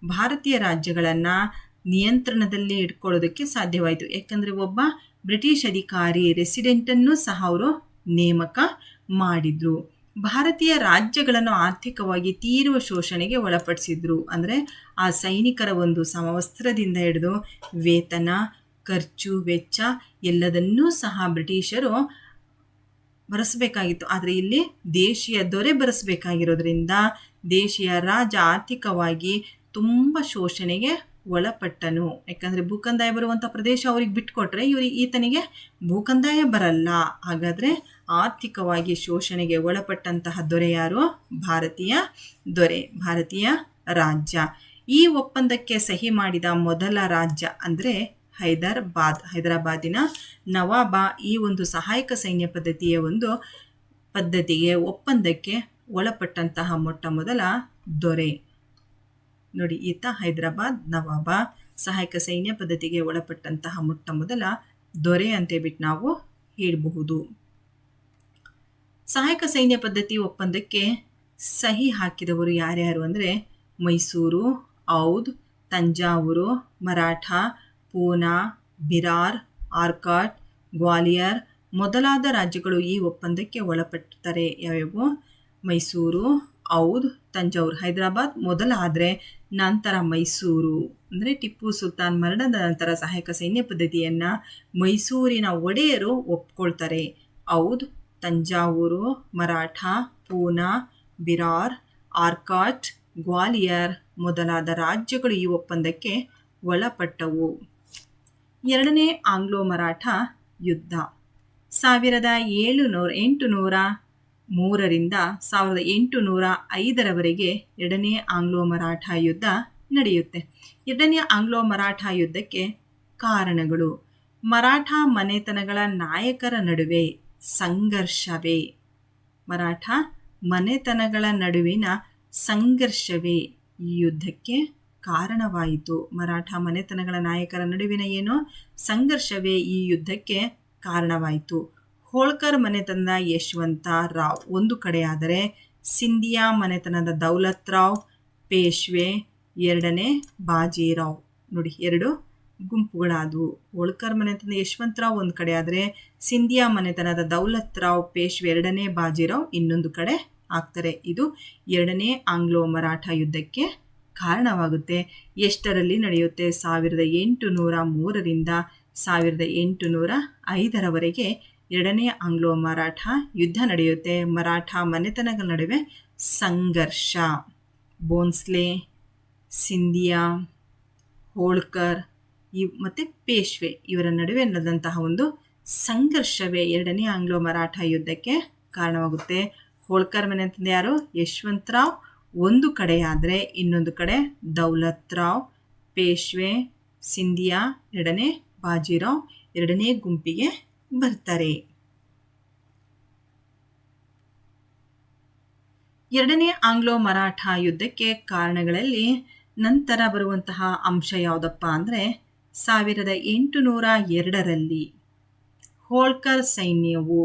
ಭಾರತೀಯ ರಾಜ್ಯಗಳನ್ನು ನಿಯಂತ್ರಣದಲ್ಲಿ ಇಟ್ಕೊಳ್ಳೋದಕ್ಕೆ ಸಾಧ್ಯವಾಯಿತು. ಯಾಕಂದರೆ ಒಬ್ಬ ಬ್ರಿಟಿಷ್ ಅಧಿಕಾರಿ ರೆಸಿಡೆಂಟನ್ನು ಸಹ ಅವರು ನೇಮಕ ಮಾಡಿದ್ರು. ಭಾರತೀಯ ರಾಜ್ಯಗಳನ್ನು ಆರ್ಥಿಕವಾಗಿ ತೀವ್ರ ಶೋಷಣೆಗೆ ಒಳಪಡಿಸಿದ್ರು. ಅಂದರೆ ಆ ಸೈನಿಕರ ಒಂದು ಸಮವಸ್ತ್ರದಿಂದ ಹಿಡಿದು ವೇತನ, ಖರ್ಚು ವೆಚ್ಚ ಎಲ್ಲದನ್ನೂ ಸಹ ಬ್ರಿಟಿಷರು ಭರಿಸಬೇಕಾಗಿತ್ತು. ಆದರೆ ಇಲ್ಲಿ ದೇಶೀಯ ದೊರೆ ಭರಿಸಬೇಕಾಗಿರೋದ್ರಿಂದ ದೇಶೀಯ ರಾಜ ಆರ್ಥಿಕವಾಗಿ ತುಂಬ ಶೋಷಣೆಗೆ ಒಳಪಟ್ಟನು. ಯಾಕಂದರೆ ಭೂಕಂದಾಯ ಬರುವಂಥ ಪ್ರದೇಶ ಅವ್ರಿಗೆ ಬಿಟ್ಕೊಟ್ರೆ ಈತನಿಗೆ ಭೂಕಂದಾಯ ಬರಲ್ಲ. ಹಾಗಾದರೆ ಆರ್ಥಿಕವಾಗಿ ಶೋಷಣೆಗೆ ಒಳಪಟ್ಟಂತಹ ದೊರೆ ಯಾರು? ಭಾರತೀಯ ದೊರೆ, ಭಾರತೀಯ ರಾಜ್ಯ. ಈ ಒಪ್ಪಂದಕ್ಕೆ ಸಹಿ ಮಾಡಿದ ಮೊದಲ ರಾಜ್ಯ ಅಂದರೆ ಹೈದರಾಬಾದಿನ ನವಾಬ ಈ ಒಂದು ಸಹಾಯಕ ಸೈನ್ಯ ಪದ್ಧತಿಗೆ ಒಪ್ಪಂದಕ್ಕೆ ಒಳಪಟ್ಟಂತಹ ಮೊಟ್ಟ ಮೊದಲ ದೊರೆ. ನೋಡಿ, ಈತ ಹೈದರಾಬಾದ್ ನವಾಬ ಸಹಾಯಕ ಸೈನ್ಯ ಪದ್ಧತಿಗೆ ಒಳಪಟ್ಟಂತಹ ಮೊಟ್ಟ ಮೊದಲ ದೊರೆ ಅಂತೇಳ್ಬಿಟ್ಟು ನಾವು ಹೇಳಬಹುದು. ಸಹಾಯಕ ಸೈನ್ಯ ಪದ್ಧತಿ ಒಪ್ಪಂದಕ್ಕೆ ಸಹಿ ಹಾಕಿದವರು ಯಾರ್ಯಾರು ಅಂದರೆ ಮೈಸೂರು, ಔಧ್, ತಂಜಾವೂರು, ಮರಾಠ, ಪೂನಾ, ಬಿರಾರ್, ಆರ್ಕಾಟ್, ಗ್ವಾಲಿಯರ್ ಮೊದಲಾದ ರಾಜ್ಯಗಳು ಈ ಒಪ್ಪಂದಕ್ಕೆ ಒಳಪಡ್ತಾರೆ. ಯಾವ್ಯಾವು? ಮೈಸೂರು, ಔಧ್, ತಂಜಾವೂರು. ಹೈದರಾಬಾದ್ ಮೊದಲಾದರೆ ನಂತರ ಮೈಸೂರು. ಅಂದರೆ ಟಿಪ್ಪು ಸುಲ್ತಾನ್ ಮರಣದ ನಂತರ ಸಹಾಯಕ ಸೈನ್ಯ ಪದ್ಧತಿಯನ್ನು ಮೈಸೂರಿನ ಒಡೆಯರು ಒಪ್ಕೊಳ್ತಾರೆ. ಔಧ್, ತಂಜಾವೂರು, ಮರಾಠ, ಪೂನಾ, ಬಿರಾರ್, ಆರ್ಕಾಟ್, ಗ್ವಾಲಿಯರ್ ಮೊದಲಾದ ರಾಜ್ಯಗಳು ಈ ಒಪ್ಪಂದಕ್ಕೆ ಒಳಪಟ್ಟವು. ಎರಡನೇ ಆಂಗ್ಲೋ ಮರಾಠ ಯುದ್ಧ 1803 ರಿಂದ 1805 ಎರಡನೇ ಆಂಗ್ಲೋ ಮರಾಠ ಯುದ್ಧ ನಡೆಯುತ್ತೆ. ಎರಡನೇ ಆಂಗ್ಲೋ ಮರಾಠ ಯುದ್ಧಕ್ಕೆ ಕಾರಣಗಳು: ಮರಾಠ ಮನೆತನಗಳ ನಾಯಕರ ನಡುವೆ ಸಂಘರ್ಷವೇ. ಮರಾಠ ಮನೆತನಗಳ ನಡುವಿನ ಸಂಘರ್ಷವೇ ಈ ಯುದ್ಧಕ್ಕೆ ಕಾರಣವಾಯಿತು. ಮರಾಠ ಮನೆತನಗಳ ನಾಯಕರ ನಡುವಿನ ಸಂಘರ್ಷವೇ ಈ ಯುದ್ಧಕ್ಕೆ ಕಾರಣವಾಯಿತು. ಹೋಳ್ಕರ್ ಮನೆತನದ ಯಶವಂತ ರಾವ್ ಒಂದು ಕಡೆಯಾದರೆ ಸಿಂಧಿಯಾ ಮನೆತನದ ದೌಲತ್ ರಾವ್ ಪೇಶ್ವೆ ಎರಡನೇ ಬಾಜಿರಾವ್. ನೋಡಿ, ಎರಡು ಗುಂಪುಗಳಾದವು. ಹೋಳ್ಕರ್ ಮನೆತನದ ಯಶವಂತರಾವ್ ಒಂದು ಕಡೆ ಆದರೆ ಸಿಂಧಿಯಾ ಮನೆತನದ ದೌಲತ್ ರಾವ್ ಪೇಶ್ವೆ ಎರಡನೇ ಬಾಜಿರಾವ್ ಇನ್ನೊಂದು ಕಡೆ ಆಗ್ತಾರೆ. ಇದು ಎರಡನೇ ಆಂಗ್ಲೋ ಮರಾಠ ಯುದ್ಧಕ್ಕೆ ಕಾರಣವಾಗುತ್ತೆ. ಎಷ್ಟರಲ್ಲಿ ನಡೆಯುತ್ತೆ? 1803 ರಿಂದ 1805 ಎರಡನೇ ಆಂಗ್ಲೋ ಮರಾಠ ಯುದ್ಧ ನಡೆಯುತ್ತೆ. ಮರಾಠ ಮನೆತನಗಳ ನಡುವೆ ಸಂಘರ್ಷ. ಬೋನ್ಸ್ಲೆ, ಸಿಂಧಿಯಾ, ಹೋಳ್ಕರ್ ಮತ್ತು ಪೇಶ್ವೆ ಇವರ ನಡುವೆ ನಡೆದಂತಹ ಒಂದು ಸಂಘರ್ಷವೇ ಎರಡನೇ ಆಂಗ್ಲೋ ಮರಾಠ ಯುದ್ಧಕ್ಕೆ ಕಾರಣವಾಗುತ್ತೆ. ಹೋಳ್ಕರ್ ಮನೆತನದ ಯಾರು? ಯಶವಂತರಾವ್ ಒಂದು ಕಡೆಯಾದರೆ ಇನ್ನೊಂದು ಕಡೆ ದೌಲತ್ ರಾವ್ ಪೇಶ್ವೆ, ಸಿಂಧಿಯಾ ಎರಡನೇ ಬಾಜಿರಾವ್ ಎರಡನೇ ಗುಂಪಿಗೆ ಬರ್ತಾರೆ. ಎರಡನೇ ಆಂಗ್ಲೋ ಮರಾಠ ಯುದ್ಧಕ್ಕೆ ಕಾರಣಗಳಲ್ಲಿ ನಂತರ ಬರುವಂತಹ ಅಂಶ ಯಾವುದಪ್ಪ ಅಂದರೆ 1802 ಹೋಳ್ಕರ್ ಸೈನ್ಯವು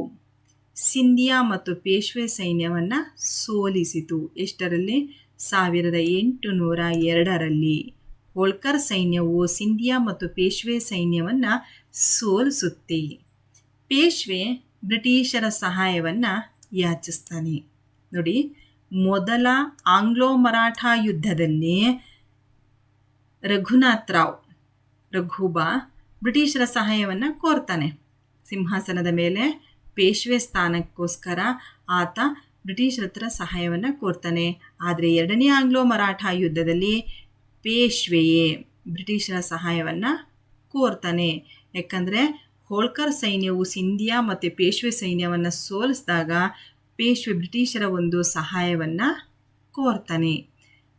ಸಿಂಧಿಯಾ ಮತ್ತು ಪೇಶ್ವೆ ಸೈನ್ಯವನ್ನು ಸೋಲಿಸಿತು. ಎಷ್ಟರಲ್ಲಿ? 1802 ಹೋಳ್ಕರ್ ಸೈನ್ಯವು ಸಿಂಧಿಯಾ ಮತ್ತು ಪೇಶ್ವೆ ಸೈನ್ಯವನ್ನು ಸೋಲಿಸುತ್ತೆ. ಪೇಶ್ವೆ ಬ್ರಿಟಿಷರ ಸಹಾಯವನ್ನು ಯಾಚಿಸ್ತಾನೆ. ನೋಡಿ, ಮೊದಲ ಆಂಗ್ಲೋ ಮರಾಠ ಯುದ್ಧದಲ್ಲಿ ರಘುಬಾ ಬ್ರಿಟಿಷರ ಸಹಾಯವನ್ನು ಕೋರ್ತಾನೆ. ಸಿಂಹಾಸನದ ಮೇಲೆ ಪೇಶ್ವೆ ಸ್ಥಾನಕ್ಕೋಸ್ಕರ ಆತ ಬ್ರಿಟಿಷರ ಹತ್ರ ಸಹಾಯವನ್ನು ಕೋರ್ತಾನೆ. ಆದರೆ ಎರಡನೇ ಆಂಗ್ಲೋ ಮರಾಠ ಯುದ್ಧದಲ್ಲಿ ಪೇಶ್ವೆಯೇ ಬ್ರಿಟಿಷರ ಸಹಾಯವನ್ನು ಕೋರ್ತಾನೆ. ಯಾಕಂದರೆ ಹೋಳ್ಕರ್ ಸೈನ್ಯವು ಸಿಂಧಿಯಾ ಮತ್ತು ಪೇಶ್ವೆ ಸೈನ್ಯವನ್ನು ಸೋಲಿಸಿದಾಗ ಪೇಶ್ವೆ ಬ್ರಿಟಿಷರ ಒಂದು ಸಹಾಯವನ್ನು ಕೋರ್ತಾನೆ.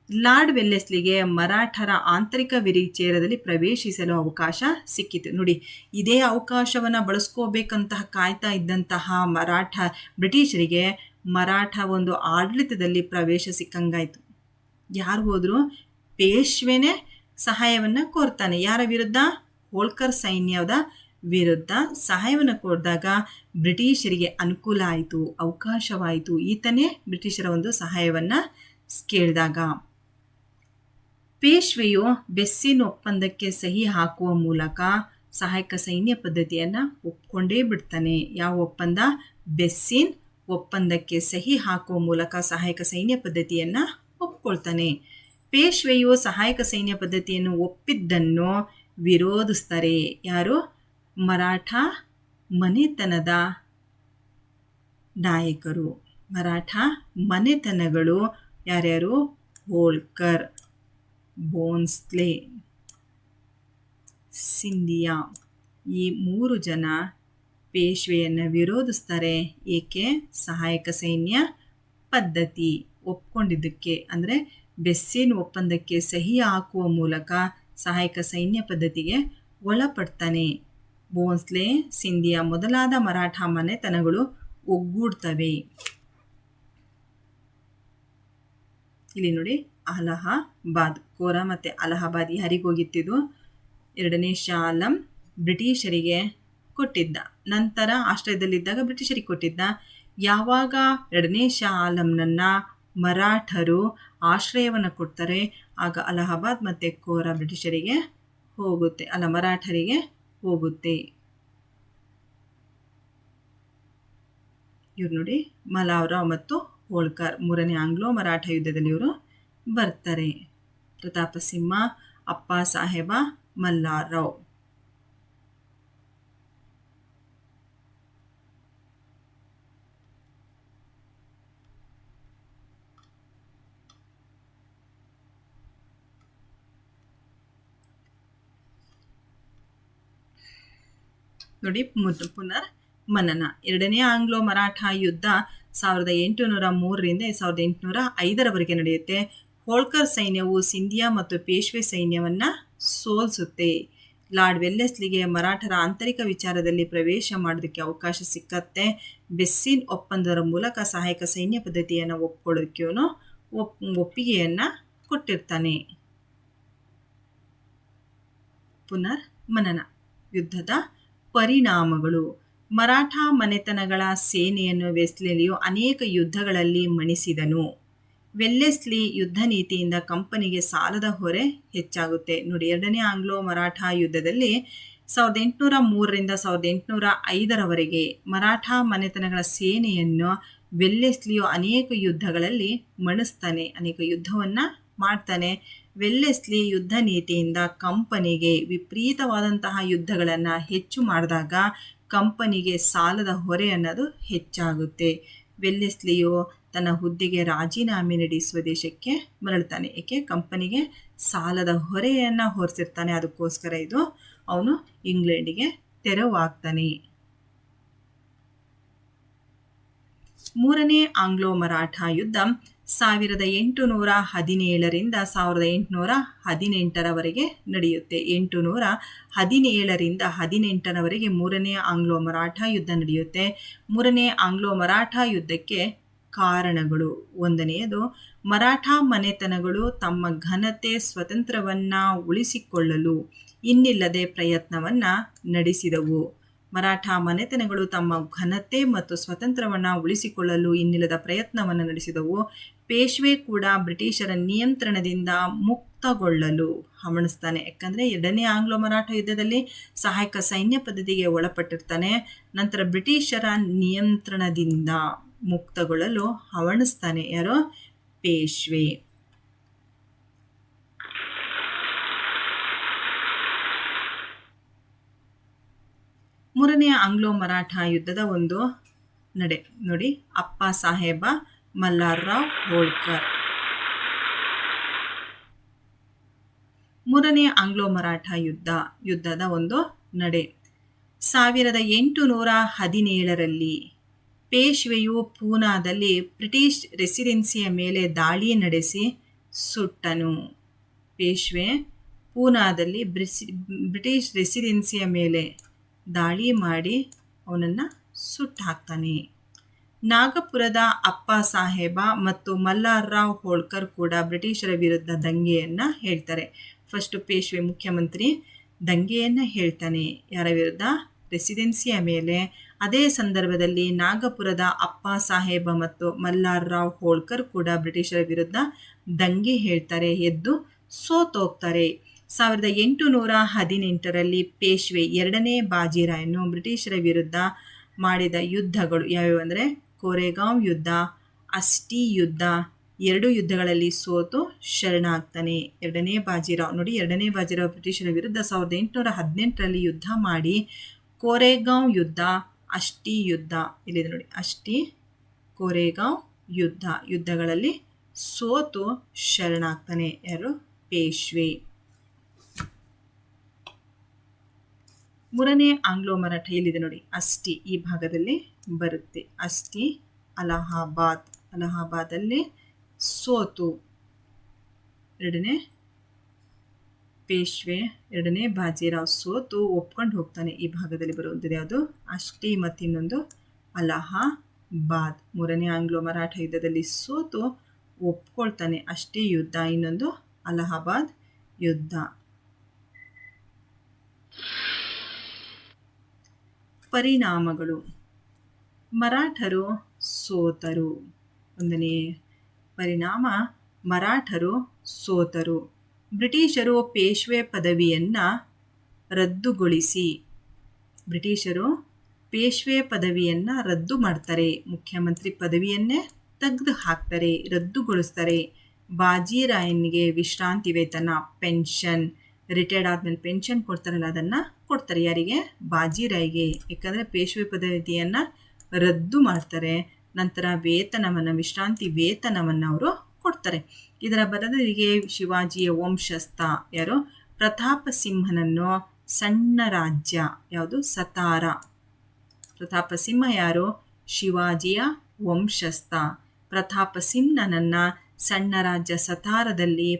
ಲಾರ್ಡ್ ವೆಲ್ಲೆಸ್ಲಿಗೆ ಮರಾಠರ ಆಂತರಿಕ ವಿರಿಚೇರದಲ್ಲಿ ಪ್ರವೇಶಿಸಲು ಅವಕಾಶ ಸಿಕ್ಕಿತು. ನೋಡಿ, ಇದೇ ಅವಕಾಶವನ್ನು ಬಳಸ್ಕೋಬೇಕಂತಹ ಕಾಯ್ತಾ ಇದ್ದಂತಹ ಬ್ರಿಟಿಷರಿಗೆ ಮರಾಠ ಒಂದು ಆಡಳಿತದಲ್ಲಿ ಪ್ರವೇಶ ಸಿಕ್ಕಂಗಾಯಿತು. ಯಾರು ಹೋದರು? ಪೇಶ್ವೆನೇ ಸಹಾಯವನ್ನು ಕೋರ್ತಾನೆ. ಯಾರ ವಿರುದ್ಧ? ಹೋಳ್ಕರ್ ಸೈನ್ಯದ ವಿರುದ್ಧ ಸಹಾಯವನ್ನು ಕೋರಿದಾಗ ಬ್ರಿಟಿಷರಿಗೆ ಅನುಕೂಲ ಆಯಿತು, ಅವಕಾಶವಾಯಿತು. ಈತನೇ ಬ್ರಿಟಿಷರ ಒಂದು ಸಹಾಯವನ್ನು ಕೇಳಿದಾಗ ಪೇಶ್ವೆಯು ಬೆಸ್ಸಿನ್ ಒಪ್ಪಂದಕ್ಕೆ ಸಹಿ ಹಾಕುವ ಮೂಲಕ ಸಹಾಯಕ ಸೈನ್ಯ ಪದ್ಧತಿಯನ್ನು ಒಪ್ಕೊಂಡೇ ಬಿಡ್ತಾನೆ. ಯಾವ ಒಪ್ಪಂದ? ಬೆಸ್ಸಿನ್ ಒಪ್ಪಂದಕ್ಕೆ ಸಹಿ ಹಾಕುವ ಮೂಲಕ ಸಹಾಯಕ ಸೈನ್ಯ ಪದ್ಧತಿಯನ್ನು ಒಪ್ಕೊಳ್ತಾನೆ. ಪೇಶ್ವೆಯು ಸಹಾಯಕ ಸೈನ್ಯ ಪದ್ಧತಿಯನ್ನು ಒಪ್ಪಿದ್ದನ್ನು ವಿರೋಧಿಸ್ತಾರೆ. ಯಾರು? ಮರಾಠ ಮನೆತನದ ನಾಯಕರು. ಮರಾಠ ಮನೆತನಗಳು ಯಾರ್ಯಾರು? ಹೋಳ್ಕರ್, ಭೋಂಸ್ಲೆ, ಸಿಂಧಿಯಾ. ಈ 3 ಜನ ಪೇಶ್ವೆಯನ್ನು ವಿರೋಧಿಸ್ತಾರೆ. ಏಕೆ? ಸಹಾಯಕ ಸೈನ್ಯ ಪದ್ಧತಿ ಒಪ್ಕೊಂಡಿದ್ದಕ್ಕೆ. ಅಂದರೆ ಬೆಸ್ಸಿನ್ ಒಪ್ಪಂದಕ್ಕೆ ಸಹಿ ಹಾಕುವ ಮೂಲಕ ಸಹಾಯಕ ಸೈನ್ಯ ಪದ್ಧತಿಗೆ ಒಳಪಡ್ತಾನೆ. ಭೋಂಸ್ಲೆ, ಸಿಂಧಿಯಾ ಮೊದಲಾದ ಮರಾಠ ಮನೆತನಗಳು ಒಗ್ಗೂಡ್ತವೆ. ಇಲ್ಲಿ ನೋಡಿ, ಅಲಹಾಬಾದ್. ಕೋರಾ ಮತ್ತು ಅಲಹಾಬಾದ್ ಯಾರಿಗೋಗಿತ್ತಿದ್ದು? 2ನೇ ಶಾ ಆಲಂ ಬ್ರಿಟಿಷರಿಗೆ ಕೊಟ್ಟಿದ್ದ. ನಂತರ ಆಶ್ರಯದಲ್ಲಿದ್ದಾಗ ಬ್ರಿಟಿಷರಿಗೆ ಕೊಟ್ಟಿದ್ದ. ಯಾವಾಗ 2ನೇ ಶಾ ಆಲಂನನ್ನು ಮರಾಠರು ಆಶ್ರಯವನ್ನು ಕೊಡ್ತಾರೆ, ಆಗ ಅಲಹಾಬಾದ್ ಮತ್ತು ಕೋರಾ ಬ್ರಿಟಿಷರಿಗೆ ಹೋಗುತ್ತೆ, ಮರಾಠರಿಗೆ ಹೋಗುತ್ತೆ. ಇವ್ರು ನೋಡಿ, ಮಲಾವರಾವ್ ಮತ್ತು ಹೋಳ್ಕರ್ 3ನೇ ಆಂಗ್ಲೋ ಮರಾಠ ಯುದ್ಧದಲ್ಲಿ ಇವರು ಬರ್ತಾರೆ. ಪ್ರತಾಪ ಸಿಂಹ, ಅಪ್ಪ ಸಾಹೇಬ, ಮಲ್ಲಾರಾವ್. ನೋಡಿ, ಪುನರ್ ಮನನ. 2ನೇ ಆಂಗ್ಲೋ ಮರಾಠ ಯುದ್ಧ 1803ರಿಂದ 1805ರವರೆಗೆ ನಡೆಯುತ್ತೆ. ಹೋಳ್ಕರ್ ಸೈನ್ಯವು ಸಿಂಧಿಯಾ ಮತ್ತು ಪೇಶ್ವೆ ಸೈನ್ಯವನ್ನು ಸೋಲಿಸುತ್ತೆ. ಲಾರ್ಡ್ ವೆಲ್ಲೆಸ್ಲಿಗೆ ಮರಾಠರ ಆಂತರಿಕ ವಿಚಾರದಲ್ಲಿ ಪ್ರವೇಶ ಮಾಡೋದಕ್ಕೆ ಅವಕಾಶ ಸಿಕ್ಕತ್ತೆ. ಬೆಸ್ಸಿನ್ ಒಪ್ಪಂದದ ಮೂಲಕ ಸಹಾಯಕ ಸೈನ್ಯ ಪದ್ಧತಿಯನ್ನು ಒಪ್ಕೊಳ್ಳೋದಕ್ಕೆ ಇವನು ಒಪ್ಪಿಗೆಯನ್ನು ಕೊಟ್ಟಿರ್ತಾನೆ. ಪುನರ್ ಮನನ. ಯುದ್ಧದ ಪರಿಣಾಮಗಳು. ಮರಾಠ ಮನೆತನಗಳ ಸೇನೆಯನ್ನು ವೆಸ್ಲೆಲಿಯು ಅನೇಕ ಯುದ್ಧಗಳಲ್ಲಿ ಮಣಿಸಿದನು. ವೆಲ್ಲೆಸ್ಲಿ ಯುದ್ಧ ನೀತಿಯಿಂದ ಕಂಪನಿಗೆ ಸಾಲದ ಹೊರೆ ಹೆಚ್ಚಾಗುತ್ತೆ. ನೋಡಿ, 2ನೇ ಆಂಗ್ಲೋ ಮರಾಠ ಯುದ್ಧದಲ್ಲಿ 1803ರಿಂದ 1805ರವರೆಗೆ ಮರಾಠ ಮನೆತನಗಳ ಸೇನೆಯನ್ನು ವೆಲ್ಲೆಸ್ಲಿಯು ಅನೇಕ ಯುದ್ಧಗಳಲ್ಲಿ ಮಣಿಸ್ತಾನೆ, ಅನೇಕ ಯುದ್ಧವನ್ನು ಮಾಡ್ತಾನೆ. ವೆಲ್ಲೆಸ್ಲಿ ಯುದ್ಧ ನೀತಿಯಿಂದ ಕಂಪನಿಗೆ ವಿಪರೀತವಾದಂತಹ ಯುದ್ಧಗಳನ್ನು ಹೆಚ್ಚು ಮಾಡಿದಾಗ ಕಂಪನಿಗೆ ಸಾಲದ ಹೊರೆ ಅನ್ನೋದು ಹೆಚ್ಚಾಗುತ್ತೆ. ವೆಲ್ಲೆಸ್ಲಿಯು ತನ್ನ ಹುದ್ದೆಗೆ ರಾಜೀನಾಮೆ ನೀಡಿ ಸ್ವದೇಶಕ್ಕೆ ಮರಳ್ತಾನೆ. ಏಕೆ? ಕಂಪನಿಗೆ ಸಾಲದ ಹೊರೆಯನ್ನು ಹೊರಿಸಿರ್ತಾನೆ. ಅದಕ್ಕೋಸ್ಕರ ಅವನು ಇಂಗ್ಲೆಂಡಿಗೆ ತೆರವಾಗ್ತಾನೆ. 3ನೇ ಆಂಗ್ಲೋ ಮರಾಠ ಯುದ್ಧ 1817ರಿಂದ 1818ರವರೆಗೆ ನಡೆಯುತ್ತೆ. 817ರಿಂದ 1818ರವರೆಗೆ 3ನೇ ಆಂಗ್ಲೋ ಮರಾಠ ಯುದ್ಧ ನಡೆಯುತ್ತೆ. 3ನೇ ಆಂಗ್ಲೋ ಮರಾಠ ಯುದ್ಧಕ್ಕೆ ಕಾರಣಗಳು. 1ನೇದು, ಮರಾಠ ಮನೆತನಗಳು ತಮ್ಮ ಘನತೆ ಸ್ವತಂತ್ರವನ್ನು ಉಳಿಸಿಕೊಳ್ಳಲು ಇನ್ನಿಲ್ಲದೆ ಪ್ರಯತ್ನವನ್ನು ನಡೆಸಿದವು. ಮರಾಠ ಮನೆತನಗಳು ತಮ್ಮ ಘನತೆ ಮತ್ತು ಸ್ವತಂತ್ರವನ್ನು ಉಳಿಸಿಕೊಳ್ಳಲು ಇನ್ನಿಲ್ಲದ ಪ್ರಯತ್ನವನ್ನು ನಡೆಸಿದವು. ಪೇಶ್ವೆ ಕೂಡ ಬ್ರಿಟಿಷರ ನಿಯಂತ್ರಣದಿಂದ ಮುಕ್ತಗೊಳ್ಳಲು ಹವಣಿಸ್ತಾನೆ. ಯಾಕಂದರೆ 2ನೇ ಆಂಗ್ಲೋ ಮರಾಠ ಯುದ್ಧದಲ್ಲಿ ಸಹಾಯಕ ಸೈನ್ಯ ಪದ್ಧತಿಗೆ ಒಳಪಟ್ಟಿರ್ತಾನೆ. ನಂತರ ಬ್ರಿಟಿಷರ ನಿಯಂತ್ರಣದಿಂದ ಮುಕ್ತಗೊಳ್ಳಲು ಹವಣಿಸ್ತಾನೆ. ಯಾರೋ? ಪೇಶ್ವೆ. ಮೂರನೇ ಆಂಗ್ಲೋ ಮರಾಠ ಯುದ್ಧದ ಒಂದು ನಡೆ ನೋಡಿ. ಅಪ್ಪ ಸಾಹೇಬ ಮಲ್ಲಾರಾವ್ ಹೋಳ್ಕರ್. ಮೂರನೇ ಆಂಗ್ಲೋ ಮರಾಠ ಯುದ್ಧದ ಒಂದು ನಡೆ. 1817ರಲ್ಲಿ ಪೇಶ್ವೆಯು ಪೂನಾದಲ್ಲಿ ಬ್ರಿಟಿಷ್ ರೆಸಿಡೆನ್ಸಿಯ ಮೇಲೆ ದಾಳಿ ನಡೆಸಿ ಸುಟ್ಟನು. ಪೇಶ್ವೆ ಪೂನಾದಲ್ಲಿ ಬ್ರಿಟಿಷ್ ರೆಸಿಡೆನ್ಸಿಯ ಮೇಲೆ ದಾಳಿ ಮಾಡಿ ಅವನನ್ನು ಸುಟ್ಟು ಹಾಕ್ತಾನೆ. ನಾಗಪುರದ ಅಪ್ಪ ಸಾಹೇಬ ಮತ್ತು ಮಲ್ಲಾರಾವ್ ಹೋಳ್ಕರ್ ಕೂಡ ಬ್ರಿಟಿಷರ ವಿರುದ್ಧ ದಂಗೆಯನ್ನು ಹೇಳ್ತಾರೆ. ಫಸ್ಟು ಪೇಶ್ವೆ ಮುಖ್ಯಮಂತ್ರಿ ದಂಗೆಯನ್ನು ಹೇಳ್ತಾನೆ. ಯಾರ ವಿರುದ್ಧ? ರೆಸಿಡೆನ್ಸಿಯ ಮೇಲೆ. ಅದೇ ಸಂದರ್ಭದಲ್ಲಿ ನಾಗಪುರದ ಅಪ್ಪ ಸಾಹೇಬ ಮತ್ತು ಮಲ್ಲಾರಾವ್ ಹೋಳ್ಕರ್ ಕೂಡ ಬ್ರಿಟಿಷರ ವಿರುದ್ಧ ದಂಗೆ ಹೇಳ್ತಾರೆ, ಎದ್ದು ಸೋತೋಗ್ತಾರೆ. 1818ರಲ್ಲಿ ಪೇಶ್ವೆ 2ನೇ ಬಾಜಿರಾಯನು ಬ್ರಿಟಿಷರ ವಿರುದ್ಧ ಮಾಡಿದ ಯುದ್ಧಗಳು ಯಾವ್ಯಾವು ಅಂದರೆ ಕೋರೆಗಾಂವ್ ಯುದ್ಧ, ಅಸ್ಟಿ ಯುದ್ಧ, 2 ಯುದ್ಧಗಳಲ್ಲಿ ಸೋತು ಶರಣಾಗ್ತಾನೆ. ಎರಡನೇ ಬಾಜಿರಾವ್ ನೋಡಿ, ಎರಡನೇ ಬಾಜಿರಾವ್ ಬ್ರಿಟಿಷರ ವಿರುದ್ಧ 1818ರಲ್ಲಿ ಯುದ್ಧ ಮಾಡಿ ಕೋರೆಗಾಂವ್ ಯುದ್ಧ, ಅಸ್ಟಿ ಯುದ್ಧ, ಇಲ್ಲಿದೆ ನೋಡಿ, ಅಸ್ಟಿ ಕೋರೆಗಾಂವ್ ಯುದ್ಧಗಳಲ್ಲಿ ಸೋತು ಶರಣಾಗ್ತಾನೆ. ಯಾರು? ಪೇಶ್ವೆ. ಮೂರನೇ ಆಂಗ್ಲೋ ಮರಾಠ ಎಲ್ಲಿದೆ ನೋಡಿ, ಅಸ್ಟಿ ಈ ಭಾಗದಲ್ಲಿ ಬರುತ್ತೆ. ಅಸ್ಟಿ ಅಲಹಾಬಾದಲ್ಲಿ ಸೋತು ಎರಡನೇ ಪೇಶ್ವೆ, ಎರಡನೇ ಬಾಜಿರಾವ್ ಸೋತು ಒಪ್ಕೊಂಡು ಹೋಗ್ತಾನೆ. ಈ ಭಾಗದಲ್ಲಿ ಬರುವಂಥದ್ದು ಯಾವುದು? ಅಸ್ಟಿ ಮತ್ತು ಇನ್ನೊಂದು ಅಲಹಾಬಾದ್. ಮೂರನೇ ಆಂಗ್ಲೋ ಮರಾಠ ಯುದ್ಧದಲ್ಲಿ ಸೋತು ಒಪ್ಕೊಳ್ತಾನೆ. ಅಸ್ಟಿ ಯುದ್ಧ, ಇನ್ನೊಂದು ಅಲಹಾಬಾದ್ ಯುದ್ಧ. ಪರಿಣಾಮಗಳು. ಮರಾಠರು ಸೋತರು. ಒಂದನೇ ಪರಿಣಾಮ, ಮರಾಠರು ಸೋತರು. ಬ್ರಿಟಿಷರು ಪೇಶ್ವೆ ಪದವಿಯನ್ನು ರದ್ದುಗೊಳಿಸಿ, ಬ್ರಿಟಿಷರು ಪೇಶ್ವೆ ಪದವಿಯನ್ನು ರದ್ದು ಮಾಡ್ತಾರೆ. ಮುಖ್ಯಮಂತ್ರಿ ಪದವಿಯನ್ನೇ ತೆಗೆದು ಹಾಕ್ತಾರೆ, ರದ್ದುಗೊಳಿಸ್ತಾರೆ. ಬಾಜಿರಾಯನಿಗೆ ವಿಶ್ರಾಂತಿ ವೇತನ, ಪೆನ್ಷನ್, ರಿಟೈರ್ಡ್ ಆದಮೇಲೆ ಪೆನ್ಷನ್ ಕೊಡ್ತಾರಲ್ಲ ಅದನ್ನು ಕೊಡ್ತಾರೆ. ಯಾರಿಗೆ? ಬಾಜಿರಾಯ್ಗೆ. ಯಾಕಂದರೆ ಪೇಶ್ವೆ ಪದವಿಯನ್ನು ರದ್ದು ಮಾಡ್ತಾರೆ. ನಂತರ ವೇತನವನ್ನು, ವಿಶ್ರಾಂತಿ ವೇತನವನ್ನು ಅವರು ಕೊಡ್ತಾರೆ. ಇದರ ಬದಲಿಗೆ ಶಿವಾಜಿಯ ವಂಶಸ್ಥ ಯಾರು? ಪ್ರತಾಪ ಸಿಂಹನನ್ನು ಸಣ್ಣ ರಾಜ್ಯ ಯಾವುದು? ಸತಾರ. ಪ್ರತಾಪ ಸಿಂಹ ಯಾರು? ಶಿವಾಜಿಯ ವಂಶಸ್ಥ. ಪ್ರತಾಪ ಸಿಂಹನನ್ನು ಸಣ್ಣ ರಾಜ್ಯ ಸತಾರದಲ್ಲಿ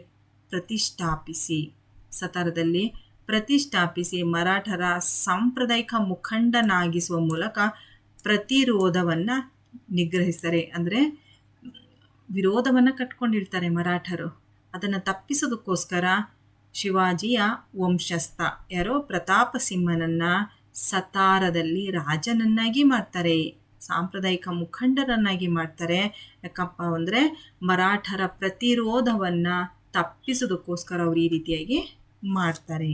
ಪ್ರತಿಷ್ಠಾಪಿಸಿ ಮರಾಠರ ಸಾಂಪ್ರದಾಯಿಕ ಮುಖಂಡನಾಗಿಸುವ ಮೂಲಕ ಪ್ರತಿರೋಧವನ್ನು ನಿಗ್ರಹಿಸ್ತಾರೆ. ಅಂದರೆ ವಿರೋಧವನ್ನು ಕಟ್ಕೊಂಡಿರ್ತಾರೆ ಮರಾಠರು. ಅದನ್ನು ತಪ್ಪಿಸೋದಕ್ಕೋಸ್ಕರ ಶಿವಾಜಿಯ ವಂಶಸ್ಥ ಯಾರೋ ಪ್ರತಾಪ ಸಿಂಹನನ್ನು ಸತಾರದಲ್ಲಿ ರಾಜನನ್ನಾಗಿ ಮಾಡ್ತಾರೆ, ಸಾಂಪ್ರದಾಯಿಕ ಮುಖಂಡರನ್ನಾಗಿ ಮಾಡ್ತಾರೆ. ಯಾಕಪ್ಪ ಅಂದರೆ ಮರಾಠರ ಪ್ರತಿರೋಧವನ್ನು ತಪ್ಪಿಸೋದಕ್ಕೋಸ್ಕರ ಅವರು ಈ ರೀತಿಯಾಗಿ ಮಾಡ್ತಾರೆ.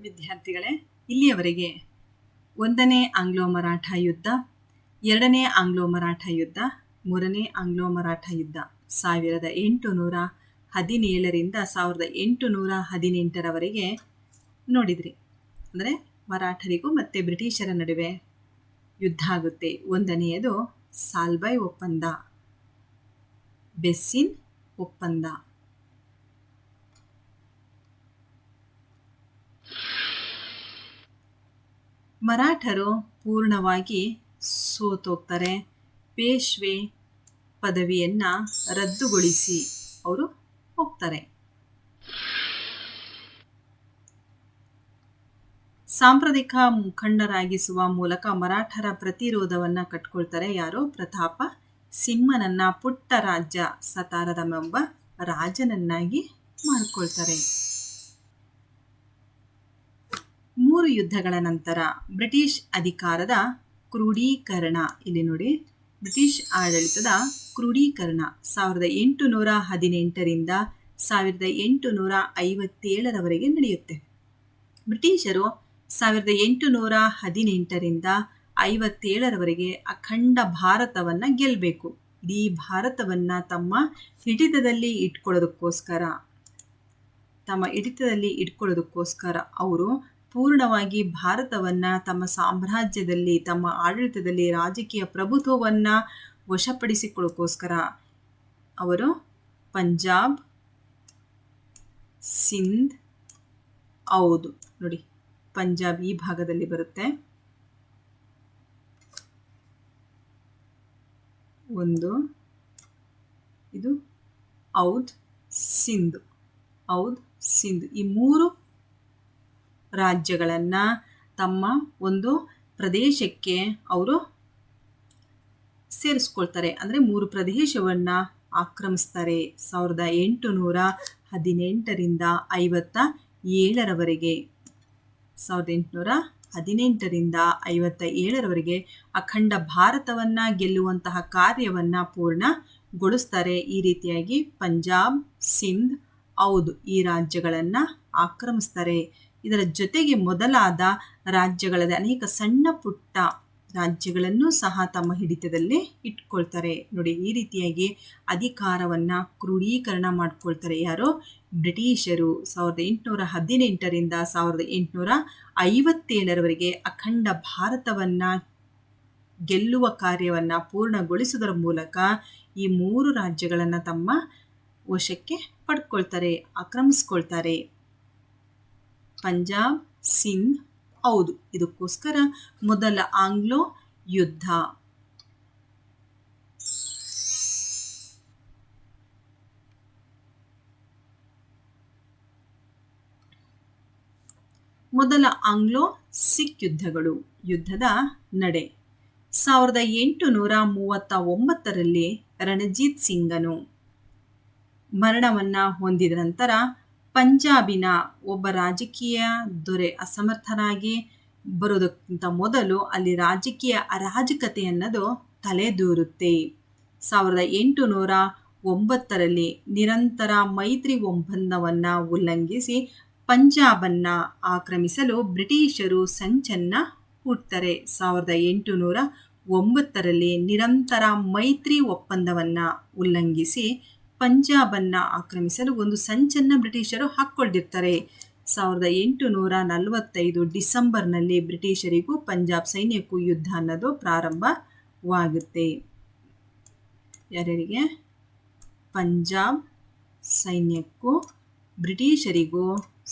ವಿದ್ಯಾರ್ಥಿಗಳೇ, ಇಲ್ಲಿಯವರೆಗೆ ಒಂದನೇ ಆಂಗ್ಲೋ ಮರಾಠ ಯುದ್ಧ, ಎರಡನೇ ಆಂಗ್ಲೋ ಮರಾಠ ಯುದ್ಧ, ಮೂರನೇ ಆಂಗ್ಲೋ ಮರಾಠ ಯುದ್ಧ 1817ರಿಂದ 1818ರವರೆಗೆ ನೋಡಿದ್ರಿ. ಅಂದರೆ ಮರಾಠರಿಗೂ ಮತ್ತು ಬ್ರಿಟಿಷರ ನಡುವೆ ಯುದ್ಧ ಆಗುತ್ತೆ. ಒಂದನೆಯದು ಸಾಲ್ಬಾಯ್ ಒಪ್ಪಂದ, ಬೆಸ್ಸಿನ್ ಒಪ್ಪಂದ. ಮರಾಠರು ಪೂರ್ಣವಾಗಿ ಸೋತೋಗ್ತಾರೆ. ಪೇಶ್ವೆ ಪದವಿಯನ್ನು ರದ್ದುಗೊಳಿಸಿ ಅವರು ಹೋಗ್ತಾರೆ. ಸಾಂಪ್ರದಾಯಿಕ ಮುಖಂಡರಾಗಿಸುವ ಮೂಲಕ ಮರಾಠರ ಪ್ರತಿರೋಧವನ್ನು ಕಟ್ಕೊಳ್ತಾರೆ. ಯಾರು? ಪ್ರತಾಪ ಸಿಂಹನನ್ನ ಪುಟ್ಟ ರಾಜ್ಯ ಸತಾರದೆಂಬ ರಾಜನನ್ನಾಗಿ ಮಾಡಿಕೊಳ್ತಾರೆ. 3 ಯುದ್ಧಗಳ ನಂತರ ಬ್ರಿಟಿಷ್ ಅಧಿಕಾರದ ಕ್ರೋಢೀಕರಣ. ಇಲ್ಲಿ ನೋಡಿ, ಬ್ರಿಟಿಷ್ ಆಡಳಿತದ ಕ್ರೋಢೀಕರಣ 1818ರಿಂದ 1857ರವರೆಗೆ ನಡೆಯುತ್ತೆ. ಬ್ರಿಟಿಷರು 1818ರಿಂದ 57ರವರೆಗೆ ಅಖಂಡ ಭಾರತವನ್ನು ಗೆಲ್ಲಬೇಕು. ಇಡೀ ಭಾರತವನ್ನು ತಮ್ಮ ಹಿಡಿತದಲ್ಲಿ ಇಟ್ಕೊಳ್ಳೋದಕ್ಕೋಸ್ಕರ ಅವರು ಪೂರ್ಣವಾಗಿ ಭಾರತವನ್ನು ತಮ್ಮ ಸಾಮ್ರಾಜ್ಯದಲ್ಲಿ, ತಮ್ಮ ಆಡಳಿತದಲ್ಲಿ, ರಾಜಕೀಯ ಪ್ರಭುತ್ವವನ್ನು ವಶಪಡಿಸಿಕೊಳ್ಳೋಕ್ಕೋಸ್ಕರ ಅವರು ಪಂಜಾಬ್, ಸಿಂಧ್, ಔದ್ ನೋಡಿ, ಪಂಜಾಬ್ ಈ ಭಾಗದಲ್ಲಿ ಬರುತ್ತೆ. ಒಂದು ಇದು ಔದ್, ಸಿಂಧ್ ಈ 3 ರಾಜ್ಯಗಳನ್ನು ತಮ್ಮ ಒಂದು ಪ್ರದೇಶಕ್ಕೆ ಅವರು ಸೇರಿಸ್ಕೊಳ್ತಾರೆ. ಅಂದರೆ 3 ಪ್ರದೇಶವನ್ನು ಆಕ್ರಮಿಸ್ತಾರೆ. 1818ರಿಂದ 57ರವರೆಗೆ 1818ರಿಂದ 57ರವರೆಗೆ ಅಖಂಡ ಭಾರತವನ್ನು ಗೆಲ್ಲುವಂತಹ ಕಾರ್ಯವನ್ನು ಪೂರ್ಣಗೊಳಿಸ್ತಾರೆ. ಈ ರೀತಿಯಾಗಿ ಪಂಜಾಬ್, ಸಿಂಧ್, ಔದ್ ಈ ರಾಜ್ಯಗಳನ್ನು ಆಕ್ರಮಿಸ್ತಾರೆ. ಇದರ ಜೊತೆಗೆ ಮೊದಲಾದ ರಾಜ್ಯಗಳದ ಅನೇಕ ಸಣ್ಣ ಪುಟ್ಟ ರಾಜ್ಯಗಳನ್ನು ಸಹ ತಮ್ಮ ಹಿಡಿತದಲ್ಲಿ ಇಟ್ಕೊಳ್ತಾರೆ. ನೋಡಿ, ಈ ರೀತಿಯಾಗಿ ಅಧಿಕಾರವನ್ನು ಕ್ರೋಢೀಕರಣ ಮಾಡ್ಕೊಳ್ತಾರೆ. ಯಾರು? ಬ್ರಿಟಿಷರು. 1818ರಿಂದ 1857ರವರೆಗೆ ಅಖಂಡ ಭಾರತವನ್ನು ಗೆಲ್ಲುವ ಕಾರ್ಯವನ್ನು ಪೂರ್ಣಗೊಳಿಸುವುದರ ಮೂಲಕ ಈ 3 ರಾಜ್ಯಗಳನ್ನು ತಮ್ಮ ವಶಕ್ಕೆ ಪಡ್ಕೊಳ್ತಾರೆ, ಆಕ್ರಮಿಸ್ಕೊಳ್ತಾರೆ. ಪಂಜಾಬ್, ಸಿಂಧ್, ಹೌದು, ಇದಕ್ಕೋಸ್ಕರ ಮೊದಲ ಆಂಗ್ಲೋ ಯುದ್ಧ. ಮೊದಲ ಆಂಗ್ಲೋ ಸಿಖ್ ಯುದ್ಧದ ನಡೆ 1839ರಲ್ಲಿ ರಣಜಿತ್ ಸಿಂಗನು ಮರಣವನ್ನು ಹೊಂದಿದ ನಂತರ ಪಂಜಾಬಿನ ಒಬ್ಬ ರಾಜಕೀಯ ದೊರೆ ಅಸಮರ್ಥನಾಗಿ ಬರೋದಕ್ಕಿಂತ ಮೊದಲು ಅಲ್ಲಿ ರಾಜಕೀಯ ಅರಾಜಕತೆ ಅನ್ನೋದು ತಲೆದೂರುತ್ತೆ. 1809ರಲ್ಲಿ ನಿರಂತರ ಮೈತ್ರಿ ಒಪ್ಪಂದವನ್ನು ಉಲ್ಲಂಘಿಸಿ ಪಂಜಾಬನ್ನು ಆಕ್ರಮಿಸಲು ಬ್ರಿಟಿಷರು ಸಂಚನ್ನು ಹೂಡ್ತಾರೆ. 1809ರಲ್ಲಿ ನಿರಂತರ ಮೈತ್ರಿ ಒಪ್ಪಂದವನ್ನು ಉಲ್ಲಂಘಿಸಿ ಪಂಜಾಬನ್ನು ಆಕ್ರಮಿಸಲು ಒಂದು ಸಂಚನ್ನು ಬ್ರಿಟಿಷರು ಹಾಕ್ಕೊಂಡಿರ್ತಾರೆ. 1845 ಡಿಸೆಂಬರ್ನಲ್ಲಿ ಬ್ರಿಟಿಷರಿಗೂ ಪಂಜಾಬ್ ಸೈನ್ಯಕ್ಕೂ ಯುದ್ಧ ಅನ್ನೋದು ಪ್ರಾರಂಭವಾಗುತ್ತೆ. ಯಾರ್ಯಾರಿಗೆ? ಪಂಜಾಬ್ ಸೈನ್ಯಕ್ಕೂ ಬ್ರಿಟಿಷರಿಗೂ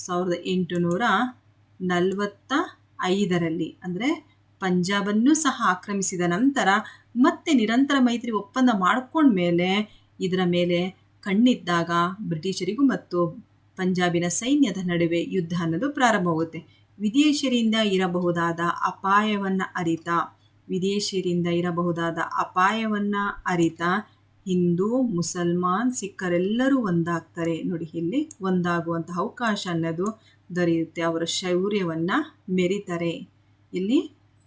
1845ರಲ್ಲಿ, ಅಂದರೆ ಪಂಜಾಬನ್ನು ಸಹ ಆಕ್ರಮಿಸಿದ ನಂತರ ಮತ್ತೆ ನಿರಂತರ ಮೈತ್ರಿ ಒಪ್ಪಂದ ಮಾಡಿಕೊಂಡ್ಮೇಲೆ ಇದರ ಮೇಲೆ ಕಣ್ಣಿದ್ದಾಗ ಬ್ರಿಟಿಷರಿಗೂ ಮತ್ತು ಪಂಜಾಬಿನ ಸೈನ್ಯದ ನಡುವೆ ಯುದ್ಧ ಅನ್ನೋದು ಪ್ರಾರಂಭವಾಗುತ್ತೆ. ವಿದೇಶಿಯರಿಂದ ಇರಬಹುದಾದ ಅಪಾಯವನ್ನು ಅರಿತ ಹಿಂದೂ, ಮುಸಲ್ಮಾನ್, ಸಿಖ್ಖರೆಲ್ಲರೂ ಒಂದಾಗ್ತಾರೆ. ನೋಡಿ, ಇಲ್ಲಿ ಒಂದಾಗುವಂತಹ ಅವಕಾಶ ಅನ್ನೋದು ದೊರೆಯುತ್ತೆ. ಅವರ ಶೌರ್ಯವನ್ನು ಮೆರಿತಾರೆ. ಇಲ್ಲಿ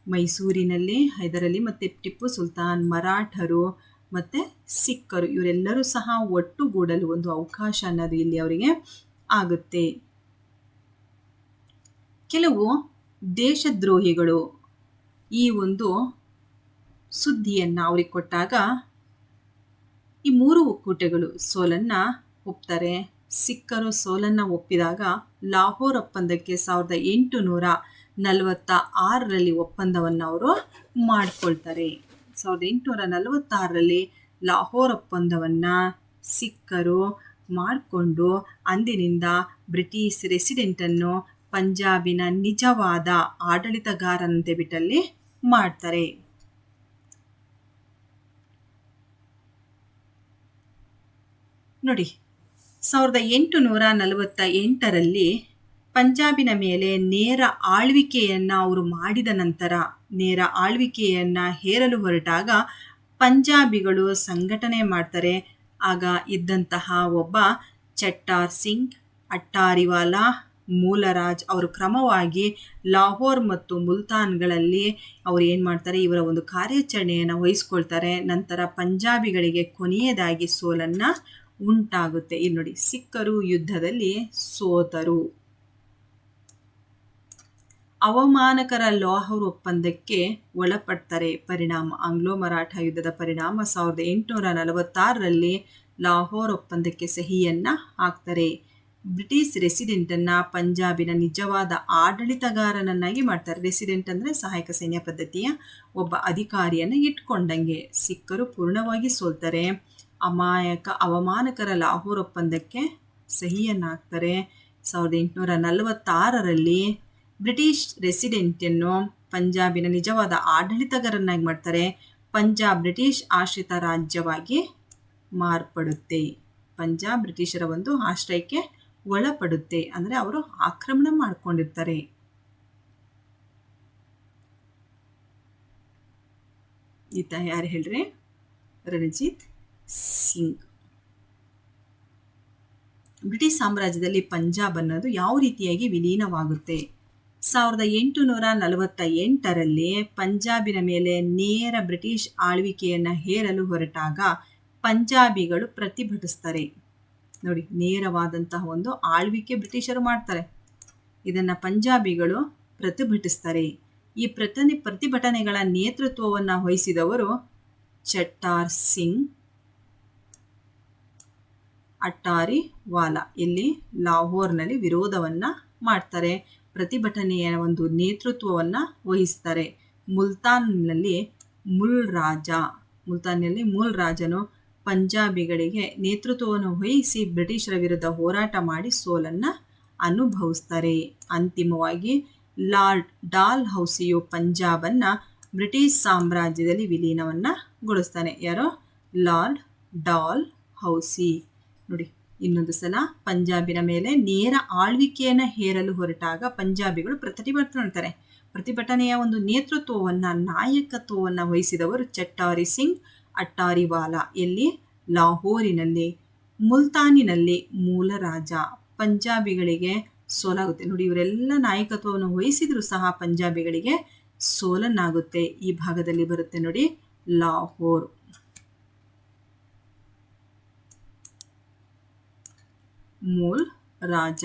ಮೈಸೂರಿನಲ್ಲಿ ಹೈದರಾಲಿ ಮತ್ತು ಟಿಪ್ಪು ಸುಲ್ತಾನ್, ಮರಾಠರು ಮತ್ತು ಸಿಖ್ಖರು ಇವರೆಲ್ಲರೂ ಸಹ ಒಟ್ಟುಗೂಡಲು ಒಂದು ಅವಕಾಶ ಅನ್ನೋದು ಇಲ್ಲಿ ಅವರಿಗೆ ಆಗುತ್ತೆ. ಕೆಲವು ದೇಶದ್ರೋಹಿಗಳು ಈ ಒಂದು ಸುದ್ದಿಯನ್ನು ಅವ್ರಿಗೆ ಕೊಟ್ಟಾಗ ಈ 3 ಒಕ್ಕೂಟಗಳು ಸೋಲನ್ನು ಒಪ್ತಾರೆ. ಸಿಖ್ಖರು ಸೋಲನ್ನು ಒಪ್ಪಿದಾಗ ಲಾಹೋರ್ ಒಪ್ಪಂದಕ್ಕೆ 1846ರಲ್ಲಿ ಒಪ್ಪಂದವನ್ನು ಅವರು ಮಾಡಿಕೊಳ್ತಾರೆ. 1846ರಲ್ಲಿ ಲಾಹೋರ್ ಒಪ್ಪಂದವನ್ನು ಸಿಖ್ಖರು ಮಾಡಿಕೊಂಡು ಅಂದಿನಿಂದ ಬ್ರಿಟಿಷ್ ರೆಸಿಡೆಂಟನ್ನು ಪಂಜಾಬಿನ ನಿಜವಾದ ಆಡಳಿತಗಾರನಂತೆ ಬಿಟ್ಟಲ್ಲಿ ಮಾಡ್ತಾರೆ. ನೋಡಿ, 1848ರಲ್ಲಿ ಪಂಜಾಬಿನ ಮೇಲೆ ನೇರ ಆಳ್ವಿಕೆಯನ್ನು ಅವರು ಮಾಡಿದ ನಂತರ ನೇರ ಆಳ್ವಿಕೆಯನ್ನು ಹೇರಲು ಹೊರಟಾಗ ಪಂಜಾಬಿಗಳು ಸಂಘಟನೆ ಮಾಡ್ತಾರೆ. ಆಗ ಇದ್ದಂತಹ ಒಬ್ಬ ಚಟ್ಟಾರ್ ಸಿಂಗ್, ಅಟ್ಟಾರಿವಾಲಾ, ಮೂಲರಾಜ್ ಅವರು ಕ್ರಮವಾಗಿ ಲಾಹೋರ್ ಮತ್ತು ಮುಲ್ತಾನ್ಗಳಲ್ಲಿ ಅವರು ಏನು ಮಾಡ್ತಾರೆ, ಇವರ ಒಂದು ಕಾರ್ಯಾಚರಣೆಯನ್ನು ವಹಿಸ್ಕೊಳ್ತಾರೆ. ನಂತರ ಪಂಜಾಬಿಗಳಿಗೆ ಕೊನೆಯದಾಗಿ ಸೋಲನ್ನು ಉಂಟಾಗುತ್ತೆ. ಇಲ್ಲಿ ನೋಡಿ, ಸಿಖ್ಖರು ಯುದ್ಧದಲ್ಲಿ ಸೋತರು. ಅವಮಾನಕರ ಲಾಹೋರ್ ಒಪ್ಪಂದಕ್ಕೆ ಒಳಪಡ್ತಾರೆ. ಪರಿಣಾಮ ಆಂಗ್ಲೋ ಮರಾಠ ಯುದ್ಧದ ಪರಿಣಾಮ 1846ರಲ್ಲಿ ಲಾಹೋರ್ ಒಪ್ಪಂದಕ್ಕೆ ಸಹಿಯನ್ನು ಹಾಕ್ತಾರೆ. ಬ್ರಿಟಿಷ್ ರೆಸಿಡೆಂಟನ್ನು ಪಂಜಾಬಿನ ನಿಜವಾದ ಆಡಳಿತಗಾರನನ್ನಾಗಿ ಮಾಡ್ತಾರೆ. ರೆಸಿಡೆಂಟ್ ಅಂದರೆ ಸಹಾಯಕ ಸೈನ್ಯ ಪದ್ಧತಿಯ ಒಬ್ಬ ಅಧಿಕಾರಿಯನ್ನು ಇಟ್ಕೊಂಡಂಗೆ. ಸಿಖ್ಖರು ಪೂರ್ಣವಾಗಿ ಸೋಲ್ತಾರೆ. ಅವಮಾನಕರ ಲಾಹೋರ್ ಒಪ್ಪಂದಕ್ಕೆ ಸಹಿಯನ್ನು ಹಾಕ್ತಾರೆ. 1846ರಲ್ಲಿ ಬ್ರಿಟಿಷ್ ರೆಸಿಡೆಂಟನ್ನು ಪಂಜಾಬಿನ ನಿಜವಾದ ಆಡಳಿತಗಾರನಾಗಿ ಮಾಡ್ತಾರೆ. ಪಂಜಾಬ್ ಬ್ರಿಟಿಷ್ ಆಶ್ರಿತ ರಾಜ್ಯವಾಗಿ ಮಾರ್ಪಡುತ್ತೆ. ಪಂಜಾಬ್ ಬ್ರಿಟಿಷರ ಒಂದು ಆಶ್ರಯಕ್ಕೆ ಒಳಪಡುತ್ತೆ. ಅಂದರೆ ಅವರು ಆಕ್ರಮಣ ಮಾಡಿಕೊಂಡಿರ್ತಾರೆ. ಈತ ಯಾರು ಹೇಳ್ರಿ? ರಣಜಿತ್ ಸಿಂಗ್. ಬ್ರಿಟಿಷ್ ಸಾಮ್ರಾಜ್ಯದಲ್ಲಿ ಪಂಜಾಬ್ ಅನ್ನೋದು ಯಾವ ರೀತಿಯಾಗಿ ವಿಲೀನವಾಗುತ್ತೆ? 1848ರಲ್ಲಿ ಪಂಜಾಬಿನ ಮೇಲೆ ನೇರ ಬ್ರಿಟಿಷ್ ಆಳ್ವಿಕೆಯನ್ನು ಹೇರಲು ಹೊರಟಾಗ ಪಂಜಾಬಿಗಳು ಪ್ರತಿಭಟಿಸ್ತಾರೆ. ನೋಡಿ, ನೇರವಾದಂತಹ ಒಂದು ಆಳ್ವಿಕೆ ಬ್ರಿಟಿಷರು ಮಾಡ್ತಾರೆ. ಇದನ್ನು ಪಂಜಾಬಿಗಳು ಪ್ರತಿಭಟಿಸ್ತಾರೆ. ಈ ಪ್ರತಿಭಟನೆಗಳ ನೇತೃತ್ವವನ್ನು ವಹಿಸಿದವರು ಚಟ್ಟಾರ್ ಸಿಂಗ್ ಅಟ್ಟಾರಿವಾಲಾ. ಇಲ್ಲಿ ಲಾಹೋರ್ನಲ್ಲಿ ವಿರೋಧವನ್ನು ಮಾಡ್ತಾರೆ, ಪ್ರತಿಭಟನೆಯ ಒಂದು ನೇತೃತ್ವವನ್ನು ವಹಿಸ್ತಾರೆ. ಮುಲ್ತಾನ್ನಲ್ಲಿ ಮುಲ್ ರಾಜನು ಪಂಜಾಬಿಗಳಿಗೆ ನೇತೃತ್ವವನ್ನು ವಹಿಸಿ ಬ್ರಿಟಿಷರ ವಿರುದ್ಧ ಹೋರಾಟ ಮಾಡಿ ಸೋಲನ್ನು ಅನುಭವಿಸ್ತಾರೆ. ಅಂತಿಮವಾಗಿ ಲಾರ್ಡ್ ಡಾಲ್ ಹೌಸಿಯು ಪಂಜಾಬನ್ನು ಬ್ರಿಟಿಷ್ ಸಾಮ್ರಾಜ್ಯದಲ್ಲಿ ವಿಲೀನವನ್ನು ಗೊಳಿಸ್ತಾನೆ. ಯಾರೋ ಲಾರ್ಡ್ ಡಾಲ್ ಹೌಸಿ. ನೋಡಿ, ಇನ್ನೊಂದು ಸಲ ಪಂಜಾಬಿನ ಮೇಲೆ ನೇರ ಆಳ್ವಿಕೆಯನ್ನು ಹೇರಲು ಹೊರಟಾಗ ಪಂಜಾಬಿಗಳು ಪ್ರತಿಭಟನೆ ಮಾಡ್ತಾರೆ. ಪ್ರತಿಭಟನೆಯ ಒಂದು ನೇತೃತ್ವವನ್ನು, ನಾಯಕತ್ವವನ್ನು ವಹಿಸಿದವರು ಚಟ್ಟಾರಿ ಸಿಂಗ್ ಅಟ್ಟಾರಿವಾಲಾ. ಎಲ್ಲಿ? ಲಾಹೋರಿನಲ್ಲಿ. ಮುಲ್ತಾನಿನಲ್ಲಿ ಮೂಲ ರಾಜ. ಪಂಜಾಬಿಗಳಿಗೆ ಸೋಲಾಗುತ್ತೆ. ನೋಡಿ, ಇವರೆಲ್ಲ ನಾಯಕತ್ವವನ್ನು ವಹಿಸಿದ್ರು ಸಹ ಪಂಜಾಬಿಗಳಿಗೆ ಸೋಲನ್ನಾಗುತ್ತೆ. ಈ ಭಾಗದಲ್ಲಿ ಬರುತ್ತೆ ನೋಡಿ, ಲಾಹೋರ್. ಮೂಲ್ ರಾಜ.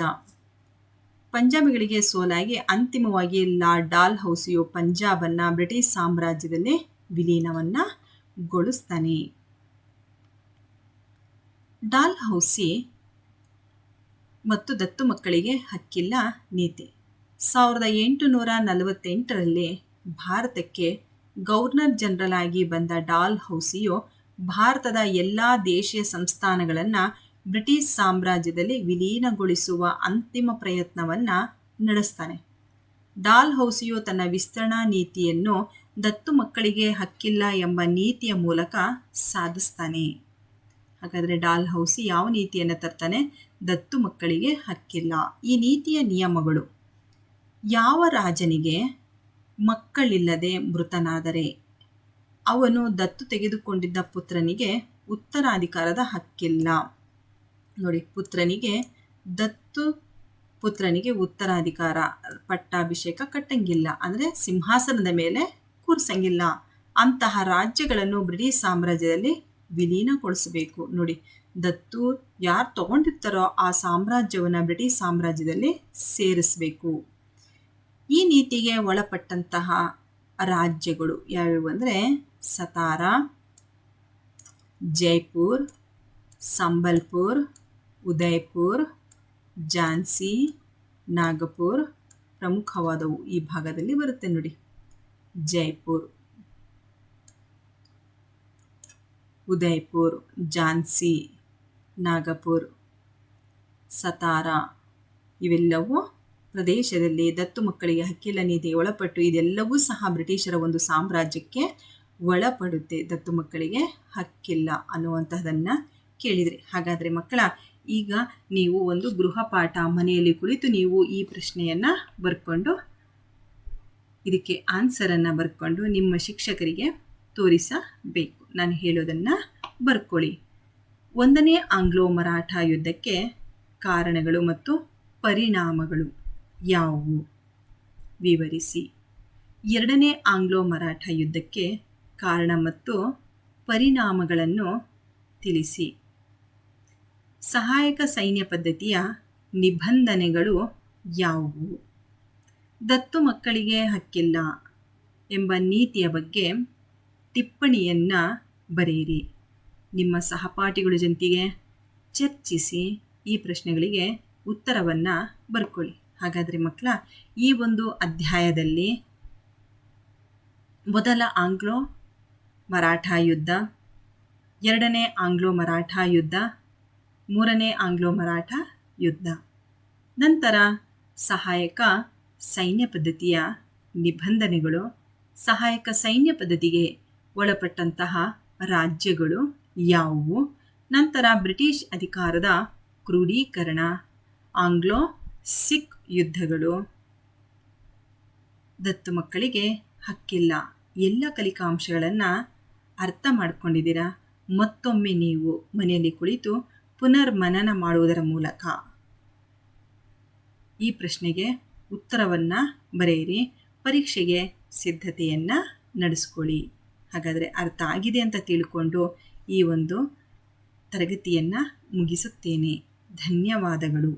ಪಂಜಾಬಿಗಳಿಗೆ ಸೋಲಾಗಿ ಅಂತಿಮವಾಗಿ ಲಾರ್ಡ್ ಡಾಲ್ ಹೌಸಿಯು ಪಂಜಾಬನ್ನು ಬ್ರಿಟಿಷ್ ಸಾಮ್ರಾಜ್ಯದಲ್ಲಿ ವಿಲೀನವನ್ನು ಗೊಳಿಸ್ತಾನೆ. ಡಾಲ್ ಹೌಸಿ ಮತ್ತು ದತ್ತು ಮಕ್ಕಳಿಗೆ ಹಕ್ಕಿಲ್ಲ ನೀತಿ. 1848ರಲ್ಲಿ ಭಾರತಕ್ಕೆ ಗವರ್ನರ್ ಜನರಲ್ ಆಗಿ ಬಂದ ಡಾಲ್ ಹೌಸಿಯು ಭಾರತದ ಎಲ್ಲ ದೇಶೀಯ ಸಂಸ್ಥಾನಗಳನ್ನು ಬ್ರಿಟಿಷ್ ಸಾಮ್ರಾಜ್ಯದಲ್ಲಿ ವಿಲೀನಗೊಳಿಸುವ ಅಂತಿಮ ಪ್ರಯತ್ನವನ್ನು ನಡೆಸ್ತಾನೆ. ಡಾಲ್ ಹೌಸಿಯು ತನ್ನ ವಿಸ್ತರಣಾ ನೀತಿಯನ್ನು ದತ್ತು ಮಕ್ಕಳಿಗೆ ಹಕ್ಕಿಲ್ಲ ಎಂಬ ನೀತಿಯ ಮೂಲಕ ಸಾಧಿಸ್ತಾನೆ. ಹಾಗಾದರೆ ಡಾಲ್ ಹೌಸಿ ಯಾವ ನೀತಿಯನ್ನು ತರ್ತಾನೆ? ದತ್ತು ಮಕ್ಕಳಿಗೆ ಹಕ್ಕಿಲ್ಲ. ಈ ನೀತಿಯ ನಿಯಮಗಳು: ಯಾವ ರಾಜನಿಗೆ ಮಕ್ಕಳಿಲ್ಲದೆ ಮೃತನಾದರೆ ಅವನು ದತ್ತು ತೆಗೆದುಕೊಂಡಿದ್ದ ಪುತ್ರನಿಗೆ ಉತ್ತರಾಧಿಕಾರದ ಹಕ್ಕಿಲ್ಲ. ನೋಡಿ, ಪುತ್ರನಿಗೆ ಉತ್ತರಾಧಿಕಾರ, ಪಟ್ಟಾಭಿಷೇಕ ಕಟ್ಟಂಗಿಲ್ಲ, ಅಂದರೆ ಸಿಂಹಾಸನದ ಮೇಲೆ ಕೂರಿಸಂಗಿಲ್ಲ. ಅಂತಹ ರಾಜ್ಯಗಳನ್ನು ಬ್ರಿಟಿಷ್ ಸಾಮ್ರಾಜ್ಯದಲ್ಲಿ ವಿಲೀನಗೊಳಿಸಬೇಕು. ನೋಡಿ, ದತ್ತು ಯಾರು ತಗೊಂಡಿರ್ತಾರೋ ಆ ಸಾಮ್ರಾಜ್ಯವನ್ನು ಬ್ರಿಟಿಷ್ ಸಾಮ್ರಾಜ್ಯದಲ್ಲಿ ಸೇರಿಸಬೇಕು. ಈ ನೀತಿಗೆ ಒಳಪಟ್ಟಂತಹ ರಾಜ್ಯಗಳು ಯಾವ್ಯಾವು ಅಂದರೆ ಸತಾರಾ, ಜೈಪುರ್, ಸಂಬಲ್ಪುರ್, ಉದಯ್ಪುರ್, ಝಾನ್ಸಿ, ನಾಗಪುರ್ ಪ್ರಮುಖವಾದವು. ಈ ಭಾಗದಲ್ಲಿ ಬರುತ್ತೆ ನೋಡಿ. ಜೈಪುರ್, ಉದಯ್ಪುರ್, ಝಾನ್ಸಿ, ನಾಗಪುರ್, ಸತಾರಾ ಇವೆಲ್ಲವೂ ಪ್ರದೇಶದಲ್ಲಿ ದತ್ತು ಮಕ್ಕಳಿಗೆ ಹಕ್ಕಿಲ್ಲ ನೀತಿಗೆ ಒಳಪಟ್ಟು ಇದೆಲ್ಲವೂ ಸಹ ಬ್ರಿಟಿಷರ ಒಂದು ಸಾಮ್ರಾಜ್ಯಕ್ಕೆ ಒಳಪಡುತ್ತೆ. ದತ್ತು ಮಕ್ಕಳಿಗೆ ಹಕ್ಕಿಲ್ಲ ಅನ್ನುವಂತಹದನ್ನು ಕೇಳಿದ್ರಿ. ಹಾಗಾದರೆ ಮಕ್ಕಳ, ಈಗ ನೀವು ಒಂದು ಗೃಹ ಪಾಠ ಮನೆಯಲ್ಲಿ ಕುಳಿತು ನೀವು ಈ ಪ್ರಶ್ನೆಯನ್ನು ಬರ್ಕೊಂಡು ಇದಕ್ಕೆ ಆನ್ಸರನ್ನು ಬರ್ಕೊಂಡು ನಿಮ್ಮ ಶಿಕ್ಷಕರಿಗೆ ತೋರಿಸಬೇಕು. ನಾನು ಹೇಳೋದನ್ನು ಬರ್ಕೊಳ್ಳಿ. 1ನೇ ಆಂಗ್ಲೋ ಮರಾಠ ಯುದ್ಧಕ್ಕೆ ಕಾರಣಗಳು ಮತ್ತು ಪರಿಣಾಮಗಳು ಯಾವುವು ವಿವರಿಸಿ. 2ನೇ ಆಂಗ್ಲೋ ಮರಾಠ ಯುದ್ಧಕ್ಕೆ ಕಾರಣ ಮತ್ತು ಪರಿಣಾಮಗಳನ್ನು ತಿಳಿಸಿ. ಸಹಾಯಕ ಸೈನ್ಯ ಪದ್ಧತಿಯ ನಿಬಂಧನೆಗಳು ಯಾವುವು? ದತ್ತು ಮಕ್ಕಳಿಗೆ ಹಕ್ಕಿಲ್ಲ ಎಂಬ ನೀತಿಯ ಬಗ್ಗೆ ಟಿಪ್ಪಣಿಯನ್ನು ಬರೆಯಿರಿ. ನಿಮ್ಮ ಸಹಪಾಠಿಗಳ ಜೊತೆಗೆ ಚರ್ಚಿಸಿ ಈ ಪ್ರಶ್ನೆಗಳಿಗೆ ಉತ್ತರವನ್ನು ಬರ್ಕೊಳ್ಳಿ. ಹಾಗಾದರೆ ಮಕ್ಕಳ, ಈ ಒಂದು ಅಧ್ಯಾಯದಲ್ಲಿ ಮೊದಲ ಆಂಗ್ಲೋ ಮರಾಠ ಯುದ್ಧ, 2ನೇ ಆಂಗ್ಲೋ ಮರಾಠ ಯುದ್ಧ, 3ನೇ ಆಂಗ್ಲೋ ಮರಾಠ ಯುದ್ಧ, ನಂತರ ಸಹಾಯಕ ಸೈನ್ಯ ಪದ್ಧತಿಯ ನಿಬಂಧನೆಗಳು, ಸಹಾಯಕ ಸೈನ್ಯ ಪದ್ಧತಿಗೆ ಒಳಪಟ್ಟಂತಹ ರಾಜ್ಯಗಳು ಯಾವುವು, ನಂತರ ಬ್ರಿಟಿಷ್ ಅಧಿಕಾರದ ಕ್ರೋಢೀಕರಣ, ಆಂಗ್ಲೋ ಸಿಖ್ ಯುದ್ಧಗಳು, ದತ್ತು ಮಕ್ಕಳಿಗೆ ಹಕ್ಕಿಲ್ಲ. ಎಲ್ಲ ಕಲಿಕಾಂಶಗಳನ್ನು ಅರ್ಥ ಮಾಡ್ಕೊಂಡಿದ್ದೀರಾ? ಮತ್ತೊಮ್ಮೆ ನೀವು ಮನೆಯಲ್ಲಿ ಕುಳಿತು ಪುನರ್ಮನನ ಮಾಡುವುದರ ಮೂಲಕ ಈ ಪ್ರಶ್ನೆಗೆ ಉತ್ತರವನ್ನು ಬರೆಯಿರಿ. ಪರೀಕ್ಷೆಗೆ ಸಿದ್ಧತೆಯನ್ನು ನಡೆಸ್ಕೊಳ್ಳಿ. ಹಾಗಾದರೆ ಅರ್ಥ ಆಗಿದೆ ಅಂತ ತಿಳ್ಕೊಂಡು ಈ ಒಂದು ತರಗತಿಯನ್ನು ಮುಗಿಸುತ್ತೇನೆ. ಧನ್ಯವಾದಗಳು.